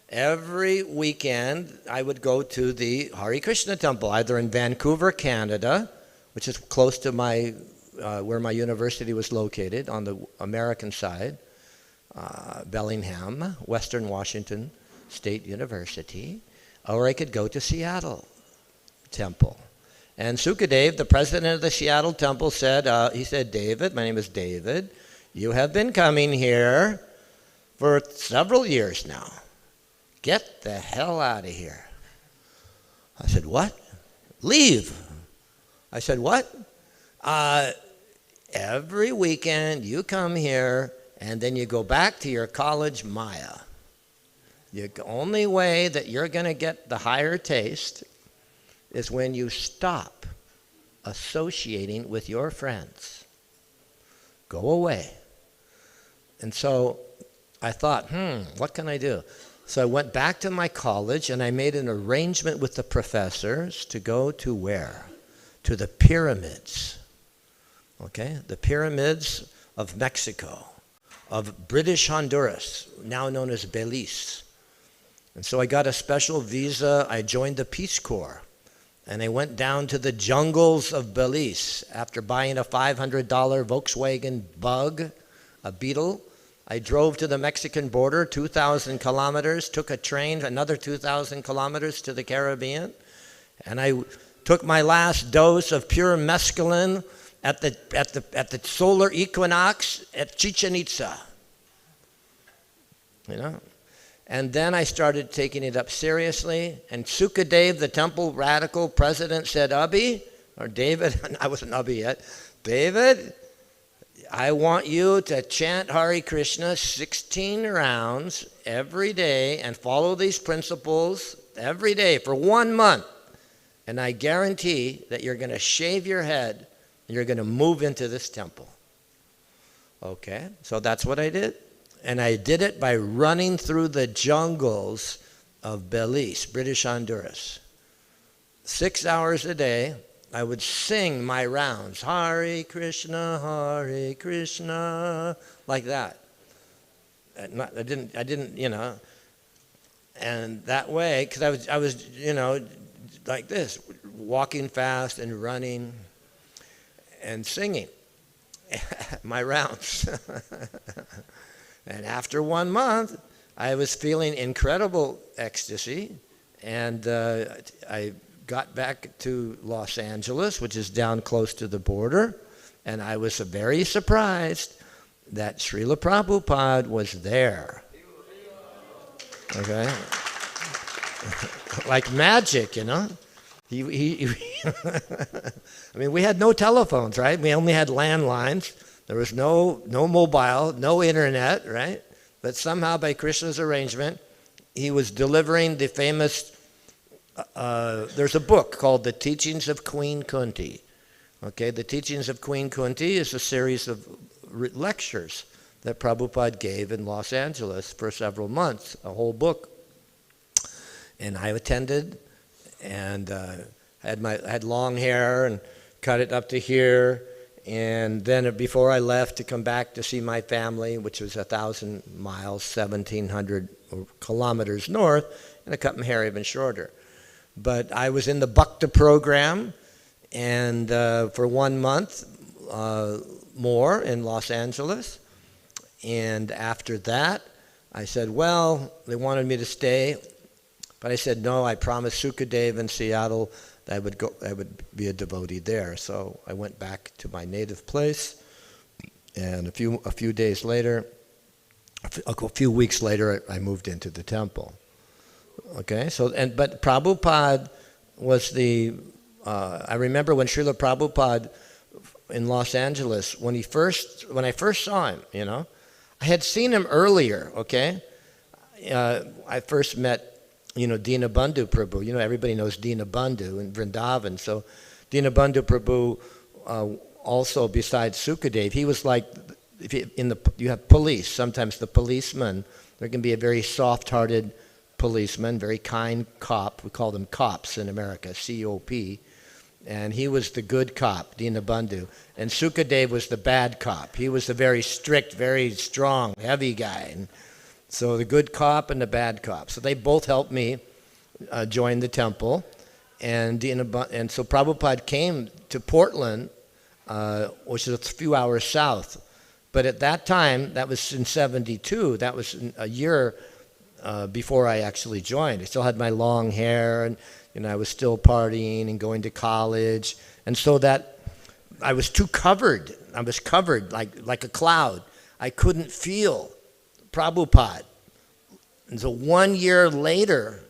every weekend, I would go to the Hare Krishna temple, either in Vancouver, Canada, which is close to where my university was located, on the American side, Bellingham, Western Washington State University, or I could go to Seattle Temple. And Sukadev, the president of the Seattle Temple, said, David, my name is David, you have been coming here for several years now. Get the hell out of here. I said, what? Leave. I said, what? Every weekend you come here and then you go back to your college Maya. The only way that you're going to get the higher taste is when you stop associating with your friends. Go away. And so I thought, what can I do? So I went back to my college and I made an arrangement with the professors to go to where? To the pyramids. Okay? The pyramids of Mexico, of British Honduras, now known as Belize. And so I got a special visa. I joined the Peace Corps. And I went down to the jungles of Belize after buying a $500 Volkswagen Bug, a Beetle. I drove to the Mexican border, 2,000 kilometers, took a train, another 2,000 kilometers to the Caribbean. And I took my last dose of pure mescaline at the solar equinox at Chichen Itza. You know? And then I started taking it up seriously. And Sukadev, the temple radical president, said, Abhi, or David, I wasn't Abhi yet, David, I want you to chant Hare Krishna 16 rounds every day and follow these principles every day for 1 month. And I guarantee that you're going to shave your head and you're going to move into this temple. Okay, so that's what I did. And I did it by running through the jungles of Belize, British Honduras. 6 hours a day, I would sing my rounds, Hare Krishna, like that. I didn't, you know, and that way, because I was, you know, like this, walking fast and running and singing my rounds. And after 1 month, I was feeling incredible ecstasy, and I got back to Los Angeles, which is down close to the border, and I was very surprised that Srila Prabhupada was there. Okay? Like magic, you know? He I mean, we had no telephones, right? We only had landlines. There was no mobile, no internet, right? But somehow by Krishna's arrangement, he was delivering the famous, there's a book called The Teachings of Queen Kunti. Okay, The Teachings of Queen Kunti is a series of lectures that Prabhupada gave in Los Angeles for several months, a whole book. And I attended, and had long hair and cut it up to here. And then before I left to come back to see my family, which was 1,000 miles, 1,700 kilometers north, and I cut my hair even shorter. But I was in the Bhakta program, and for 1 month more in Los Angeles. And after that, I said, well, they wanted me to stay. But I said, no, I promised Sukadev in Seattle that I would be a devotee there. So I went back to my native place, and a few days later, a few weeks later, I moved into the temple. Okay, but Prabhupada was I remember when Srila Prabhupada in Los Angeles, when I first saw him, you know, I had seen him earlier. Okay, I first met, you know, Dinabandhu Prabhu. You know, everybody knows Dinabandhu in Vrindavan. So Dinabandhu Prabhu, also besides Sukadev, he was like, you have police. Sometimes the policeman, there can be a very soft-hearted policeman, very kind cop. We call them cops in America, C-O-P. And he was the good cop, Dinabandhu. And Sukadev was the bad cop. He was the very strict, very strong, heavy guy. And so the good cop and the bad cop. So they both helped me join the temple. And so Prabhupada came to Portland, which is a few hours south. But at that time, that was in 72, that was a year before I actually joined. I still had my long hair, and you know, I was still partying and going to college. And so that I was too covered. I was covered like a cloud. I couldn't feel Prabhupada. And so 1 year later,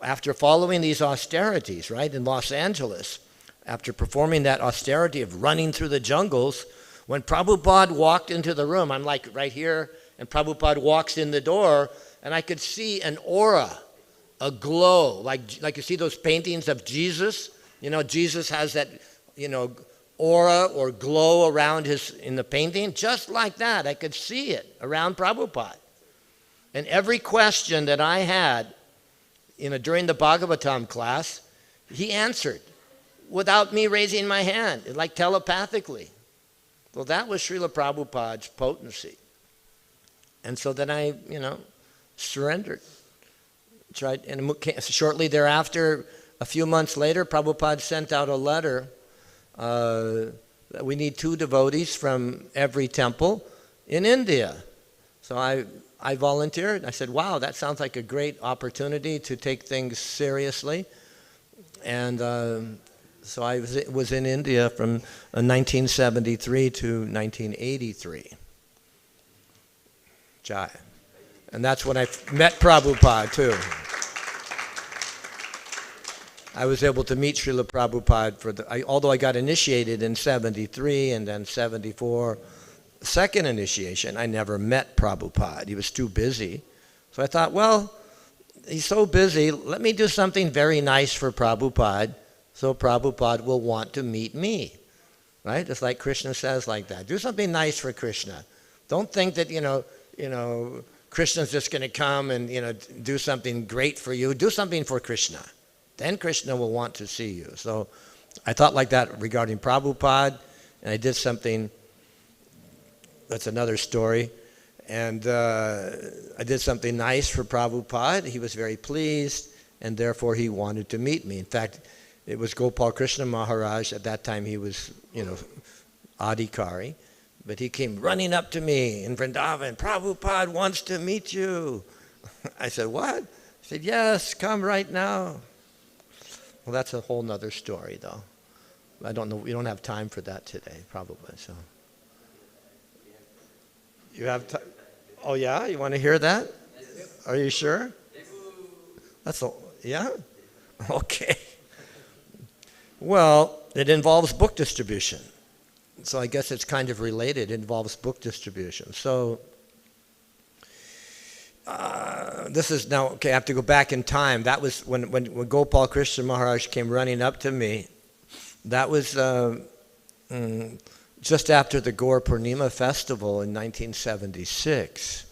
after following these austerities, right, in Los Angeles, after performing that austerity of running through the jungles, when Prabhupada walked into the room, I'm like right here, and Prabhupada walks in the door, and I could see an aura, a glow, like you see those paintings of Jesus. You know, Jesus has that, you know, aura or glow around in the painting, just like that. I could see it around Prabhupada. And every question that I had, you know, during the Bhagavatam class, he answered without me raising my hand, like telepathically. Well, that was Srila Prabhupada's potency. And so then I, you know, surrendered. Tried, and shortly thereafter, a few months later, Prabhupada sent out a letter that we need 2 devotees from every temple in India. So I volunteered. I said, wow, that sounds like a great opportunity to take things seriously. And so I was in India from 1973 to 1983. Jai. And that's when I met Prabhupada, too. I was able to meet Srila Prabhupada although I got initiated in 73 and then 74. Second initiation, I never met Prabhupada. He was too busy. So I thought, well, he's so busy, let me do something very nice for Prabhupada so Prabhupada will want to meet me. Right? Just like Krishna says like that. Do something nice for Krishna. Don't think that, Krishna's just going to come and, do something great for you. Do something for Krishna. Then Krishna will want to see you. So I thought like that regarding Prabhupada, and I did something, that's another story, and I did something nice for Prabhupada. He was very pleased, and therefore he wanted to meet me. In fact, it was Gopal Krishna Maharaj. At that time he was, Adhikari. But he came running up to me in Vrindavan, Prabhupada wants to meet you. I said, what? He said, yes, come right now. Well, that's a whole nother story, though. I don't know. We don't have time for that today, probably. So, you have time? Oh, yeah? You want to hear that? Are you sure? That's all. Yeah? Okay. Well, it involves book distribution. So I guess it's kind of related. It involves book distribution. So this is now, okay, I have to go back in time. That was when Gopal Krishna Maharaj came running up to me. That was just after the Gaur Purnima festival in 1976.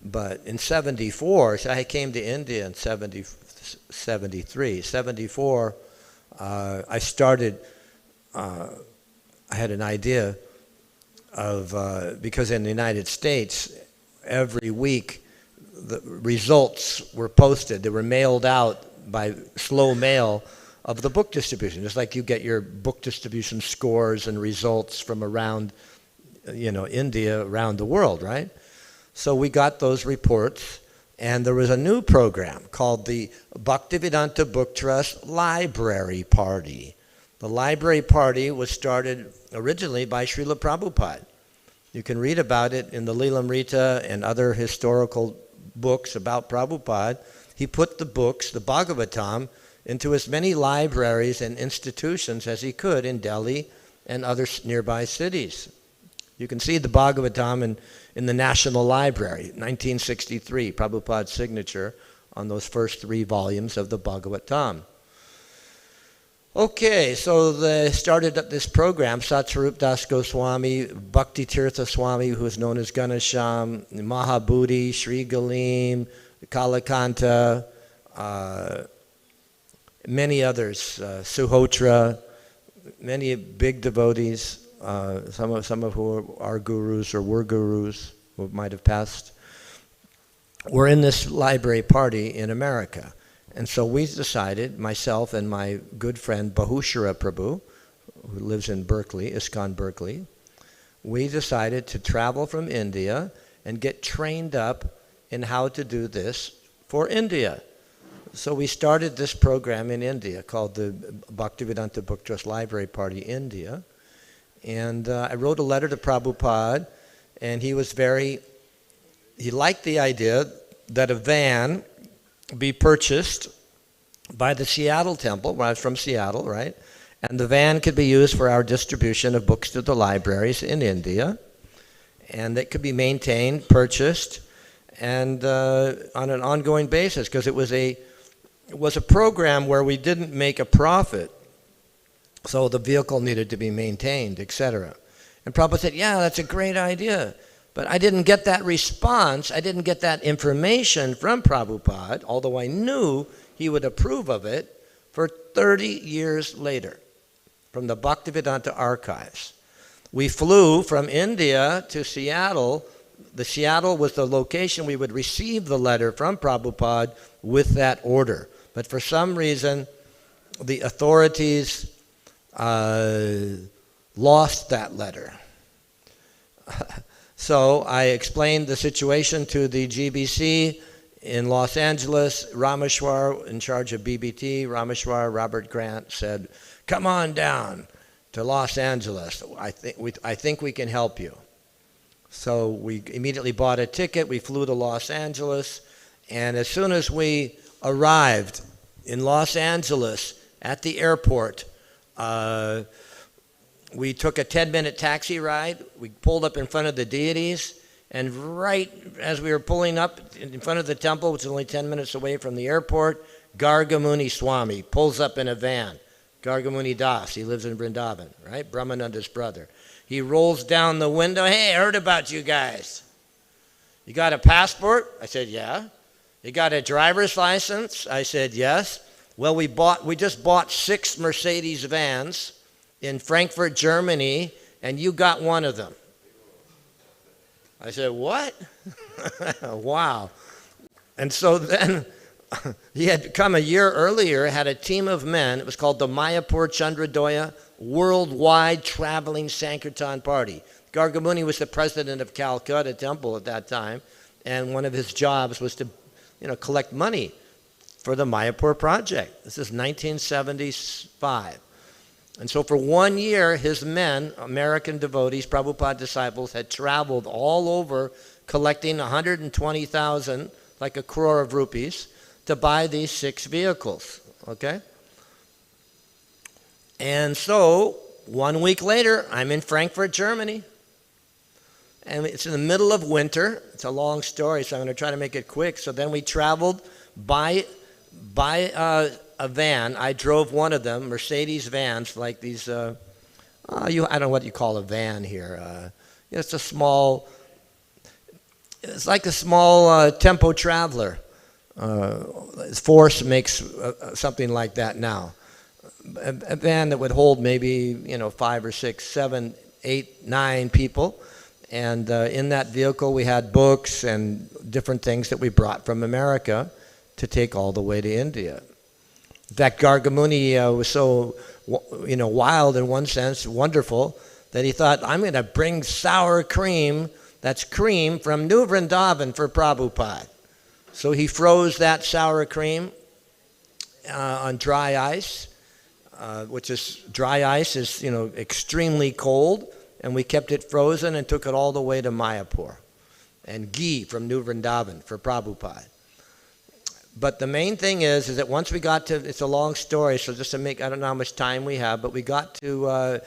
But in 74, so I came to India in 73. 74, I started... I had an idea of, because in the United States, every week the results were posted. They were mailed out by slow mail of the book distribution, just like you get your book distribution scores and results from around, India, around the world, right? So we got those reports, and there was a new program called the Bhaktivedanta Book Trust Library Party. The library party was started originally by Srila Prabhupada. You can read about it in the Lilamrita and other historical books about Prabhupada. He put the books, the Bhagavatam, into as many libraries and institutions as he could in Delhi and other nearby cities. You can see the Bhagavatam in the National Library, 1963, Prabhupada's signature on those first 3 volumes of the Bhagavatam. Okay, so they started up this program. Satsarup Das Goswami, Bhakti Tirtha Swami, who is known as Ganesham, Mahabhuti, Sri Galim, Kalakanta, many others, Suhotra, many big devotees, some of who are gurus or were gurus, who might have passed, were in this library party in America. And so we decided, myself and my good friend Bahushara Prabhu, who lives in Berkeley, ISKCON Berkeley, we decided to travel from India and get trained up in how to do this for India. So we started this program in India called the Bhaktivedanta Book Trust Library Party India. And I wrote a letter to Prabhupada, and he liked the idea that a van be purchased by the Seattle Temple, where I was from Seattle, right? And the van could be used for our distribution of books to the libraries in India. And it could be maintained, purchased, and on an ongoing basis, because it was a program where we didn't make a profit, so the vehicle needed to be maintained, etc. And Prabhupada said, yeah, that's a great idea. But I didn't get that response, I didn't get that information from Prabhupada, although I knew he would approve of it, for 30 years later, from the Bhaktivedanta archives. We flew from India to Seattle the Seattle was the location we would receive the letter from Prabhupada with that order. But for some reason, the authorities lost that letter. So I explained the situation to the GBC in Los Angeles. Rameshwar, in charge of BBT, Rameshwar, Robert Grant, said, "Come on down to Los Angeles. I think we can help you." So we immediately bought a ticket. We flew to Los Angeles. And as soon as we arrived in Los Angeles at the airport, we took a 10-minute taxi ride. We pulled up in front of the deities. And right as we were pulling up in front of the temple, which is only 10 minutes away from the airport, Gargamuni Swami pulls up in a van. Gargamuni Das, he lives in Vrindavan, right? Brahmananda's brother. He rolls down the window. "Hey, I heard about you guys. You got a passport?" I said, "Yeah." "You got a driver's license?" I said, "Yes." "Well, we just bought 6 Mercedes vans in Frankfurt, Germany, and you got one of them." I said, "What?" Wow. And so then he had come a year earlier, had a team of men. It was called the Mayapur Chandradoya Worldwide Traveling Sankirtan Party. Gargamuni was the president of Calcutta Temple at that time, and one of his jobs was to, collect money for the Mayapur project. This is 1975. And so for 1 year, his men, American devotees, Prabhupada disciples, had traveled all over collecting 120,000, like a crore of rupees, to buy these 6 vehicles, okay? And so 1 week later, I'm in Frankfurt, Germany. And it's in the middle of winter. It's a long story, so I'm going to try to make it quick. So then we traveled by a van. I drove one of them, Mercedes vans, like these, I don't know what you call a van here. It's like a small tempo traveler. Force makes something like that now. A van that would hold maybe, 5 or 6, 7, 8, 9 people. And in that vehicle we had books and different things that we brought from America to take all the way to India. In fact, Gargamuni was so, wild in one sense, wonderful, that he thought, "I'm going to bring sour cream, that's cream from New Vrindavan for Prabhupada." So he froze that sour cream on dry ice, dry ice is, extremely cold, and we kept it frozen and took it all the way to Mayapur. And ghee from New Vrindavan for Prabhupada. But the main thing is that once we got to, it's a long story, so just to make, I don't know how much time we have, but we got to,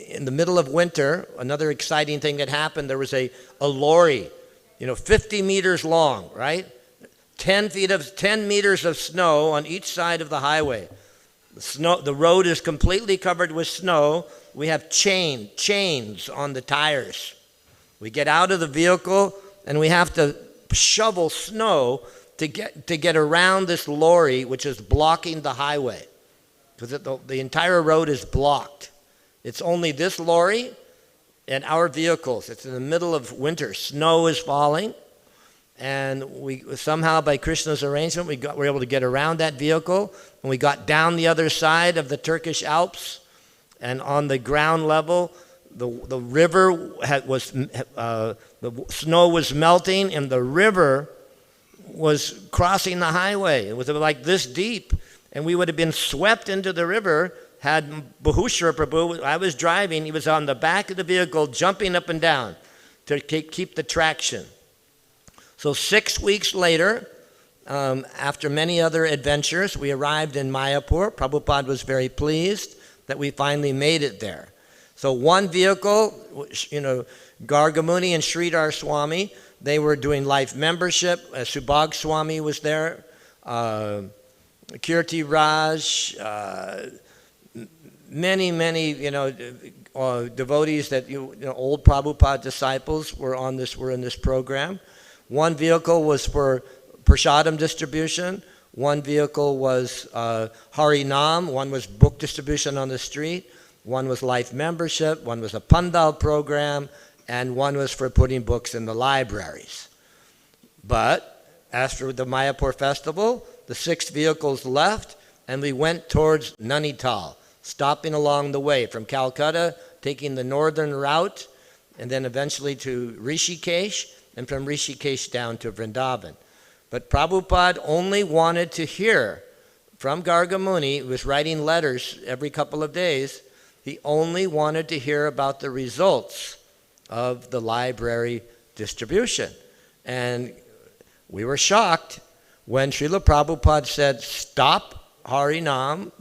in the middle of winter, another exciting thing that happened, there was a lorry, 50 meters long, right? 10 meters of snow on each side of the highway. The road is completely covered with snow. We have chains on the tires. We get out of the vehicle and we have to shovel snow to get around this lorry, which is blocking the highway, because the entire road is blocked. It's only this lorry and our vehicles. It's in the middle of winter. Snow is falling, and we somehow, by Krishna's arrangement, we were able to get around that vehicle, and we got down the other side of the Turkish Alps, and on the ground level, the river the snow was melting, and the river was crossing the highway. It was like this deep, and we would have been swept into the river had Bahushra Prabhu, I was driving, he was on the back of the vehicle jumping up and down to keep the traction. So 6 weeks later, after many other adventures, we arrived in Mayapur. Prabhupada was very pleased that we finally made it there. So one vehicle, Gargamuni and Sridhar Swami, they were doing life membership. Subhag Swami was there. Kirti Raj, many devotees that old Prabhupada disciples were in this program. One vehicle was for prasadam distribution. One vehicle was Harinam. One was book distribution on the street. One was life membership. One was a pandal program. and one was for putting books in the libraries. But after the Mayapur festival, the 6 vehicles left, and we went towards Nainital, stopping along the way from Calcutta, taking the northern route, and then eventually to Rishikesh, and from Rishikesh down to Vrindavan. But Prabhupada only wanted to hear from Gargamuni, who was writing letters every couple of days. He only wanted to hear about the results of the library distribution. And we were shocked when Srila Prabhupada said, stop Harinam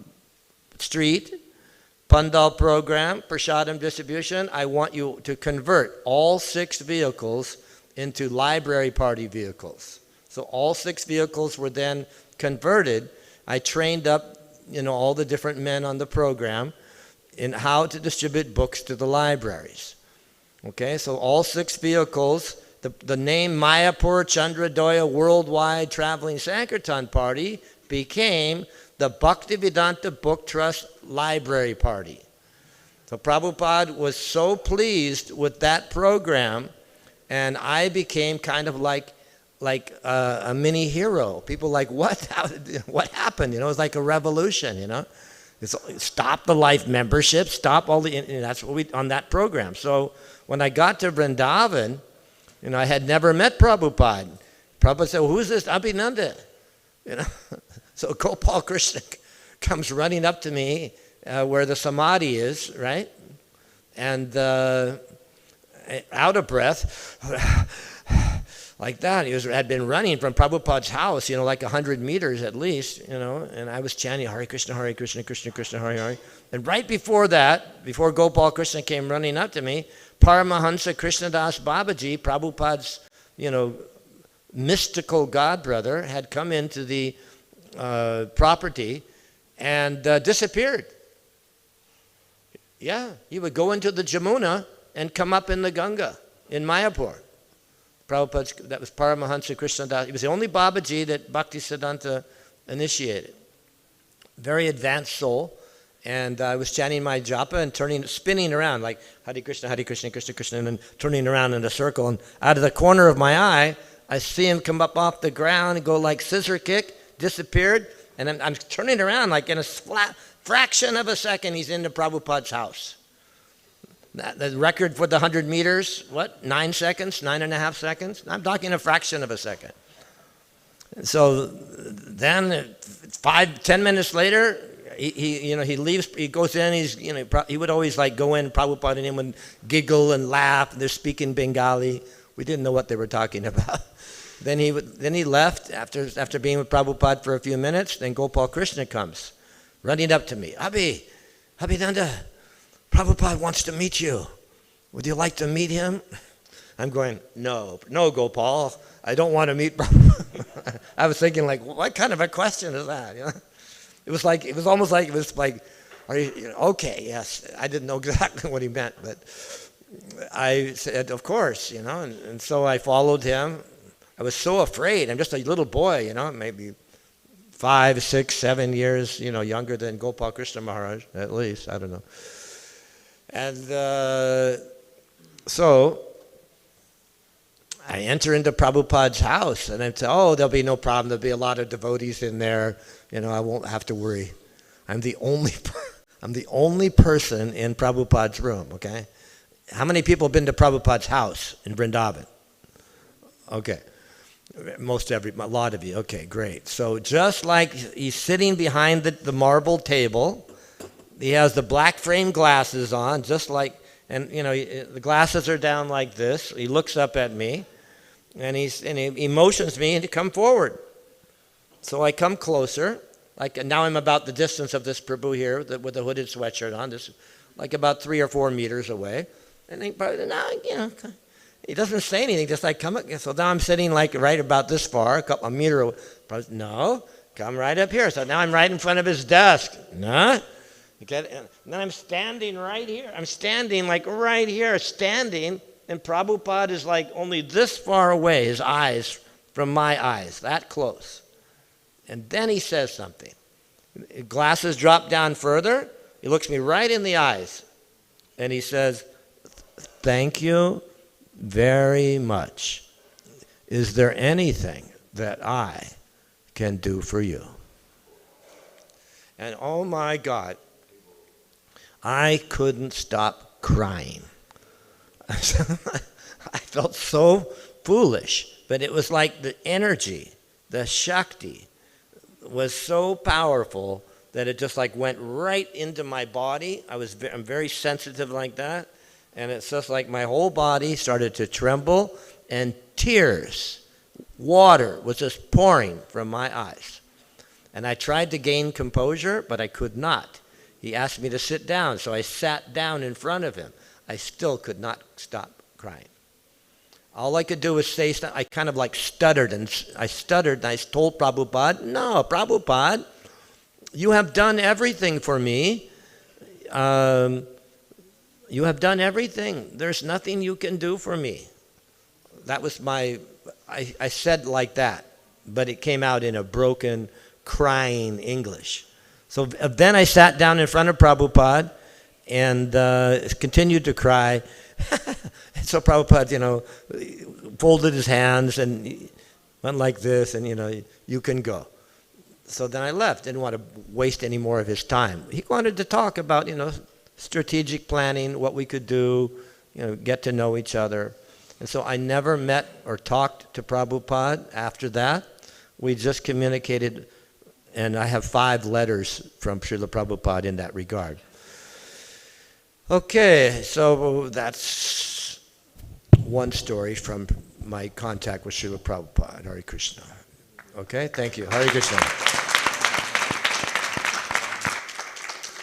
Street, Pandal program, Prasadam distribution. I want you to convert all 6 vehicles into library party vehicles. So all 6 vehicles were then converted. I trained up, all the different men on the program in how to distribute books to the libraries. Okay, so all 6 vehicles, the name Mayapur Chandradoya Worldwide Traveling Sankirtan Party became the Bhaktivedanta Book Trust Library Party. So Prabhupada was so pleased with that program, and I became kind of like a mini hero. People like, what happened? It was like a revolution, It's, stop the life membership, stop all the, that's what we, on that program. So when I got to Vrindavan, I had never met Prabhupada. Prabhupada said, well, who's this Abhinandan? So Gopal Krishna comes running up to me where the samadhi is, right? And out of breath, like that. He had been running from Prabhupada's house, like 100 meters at least, and I was chanting Hare Krishna, Krishna Krishna, Hare Hare. And right before that, before Gopal Krishna came running up to me, Paramahansa Krishnadas Babaji, Prabhupada's, mystical godbrother, had come into the property and disappeared. Yeah, he would go into the Jamuna and come up in the Ganga in Mayapur. Prabhupada's, that was Paramahansa Krishnadas. He was the only Babaji that Bhaktisiddhanta initiated. Very advanced soul. And I was chanting my japa and spinning around like Hare Krishna, Krishna Krishna, and then turning around in a circle. And out of the corner of my eye, I see him come up off the ground and go like scissor kick, disappeared. And I'm turning around like in a fraction of a second, he's into Prabhupada's house. The record for the 100 meters, 9 seconds, 9.5 seconds? I'm talking a fraction of a second. So then 5-10 minutes later, he leaves, he goes in, he would always like go in, Prabhupada and him would giggle and laugh, and they're speaking Bengali. We didn't know what they were talking about. Then he left after being with Prabhupada for a few minutes. Then Gopal Krishna comes running up to me. Abhinandan, Prabhupada wants to meet you. Would you like to meet him? I'm going, no, Gopal, I don't want to meet Prabhupada. I was thinking like, what kind of a question is that? It was almost like, are you, okay, yes. I didn't know exactly what he meant, but I said, of course, and so I followed him. I was so afraid. I'm just a little boy, maybe 5, 6, 7 years, younger than Gopal Krishna Maharaj, at least, I don't know. And so I enter into Prabhupada's house, and I say, oh, there'll be no problem. There'll be a lot of devotees in there. I won't have to worry. I'm the only person in Prabhupada's room, okay? How many people have been to Prabhupada's house in Vrindavan? Okay. A lot of you. Okay, great. So just like he's sitting behind the marble table, he has the black frame glasses on, just like, and the glasses are down like this. He looks up at me, and he motions me to come forward. So I come closer, like now I'm about the distance of this Prabhu here with the hooded sweatshirt on, this like about 3 or 4 meters away. And he doesn't say anything, just like come. So now I'm sitting like right about this far, a meter away. No, come right up here. So now I'm right in front of his desk. No. Okay. And then I'm standing right here. I'm standing like right here, and Prabhupada is like only this far away, his eyes from my eyes, that close. And then he says something. Glasses drop down further. He looks me right in the eyes, and he says, thank you very much. Is there anything that I can do for you? And oh my God, I couldn't stop crying. I felt so foolish, but it was like the energy, the Shakti was so powerful that it just like went right into my body. I'm very sensitive like that. And it's just like my whole body started to tremble, and tears, water was just pouring from my eyes. And I tried to gain composure, but I could not. He asked me to sit down, so I sat down in front of him. I still could not stop crying. All I could do was say, I kind of like stuttered, and I told Prabhupada, no, Prabhupada, you have done everything for me. You have done everything. There's nothing you can do for me. That was I said like that, but it came out in a broken, crying English. So then I sat down in front of Prabhupada and continued to cry. So Prabhupada, folded his hands and went like this, and, you can go. So then I left. Didn't want to waste any more of his time. He wanted to talk about, strategic planning, what we could do, get to know each other. And so I never met or talked to Prabhupada after that. We just communicated, and I have 5 letters from Srila Prabhupada in that regard. Okay, so that's one story from my contact with Srila Prabhupada. Hare Krishna. Okay, thank you. Hare Krishna.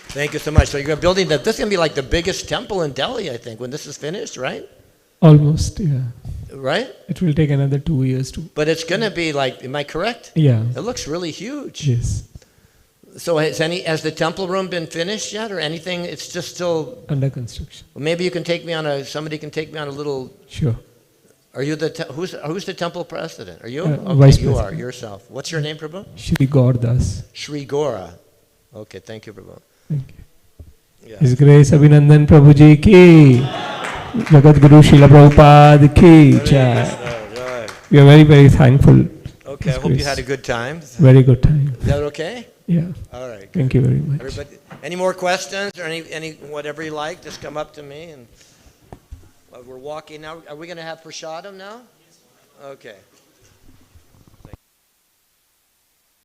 Thank you so much. So you're building this is going to be like the biggest temple in Delhi, I think, when this is finished, right? Almost, yeah. Right? It will take another 2 years to. But it's going to be like, am I correct? Yeah. It looks really huge. Yes. So has the temple room been finished yet, or anything? It's just still Under construction. Well, maybe you can take me on somebody can take me on a little. Sure. Are you who's the temple president? Are you? Vice you president. are yourself. What's your name, Prabhu? Shri Gaurdas. Shri Gora. Okay, thank you, Prabhu. Thank you. Yeah. His Grace Abhinandan Prabhu Ji ki. Jagat Guru Srila Prabhupada ki. Jai. We are very, very thankful. Okay, I hope you had a good time. Very good time. Is that okay? Yeah. All right. Thank you very much. Everybody, any more questions or any whatever you like, just come up to me. And we're walking now. Are we going to have prasadam now? Okay.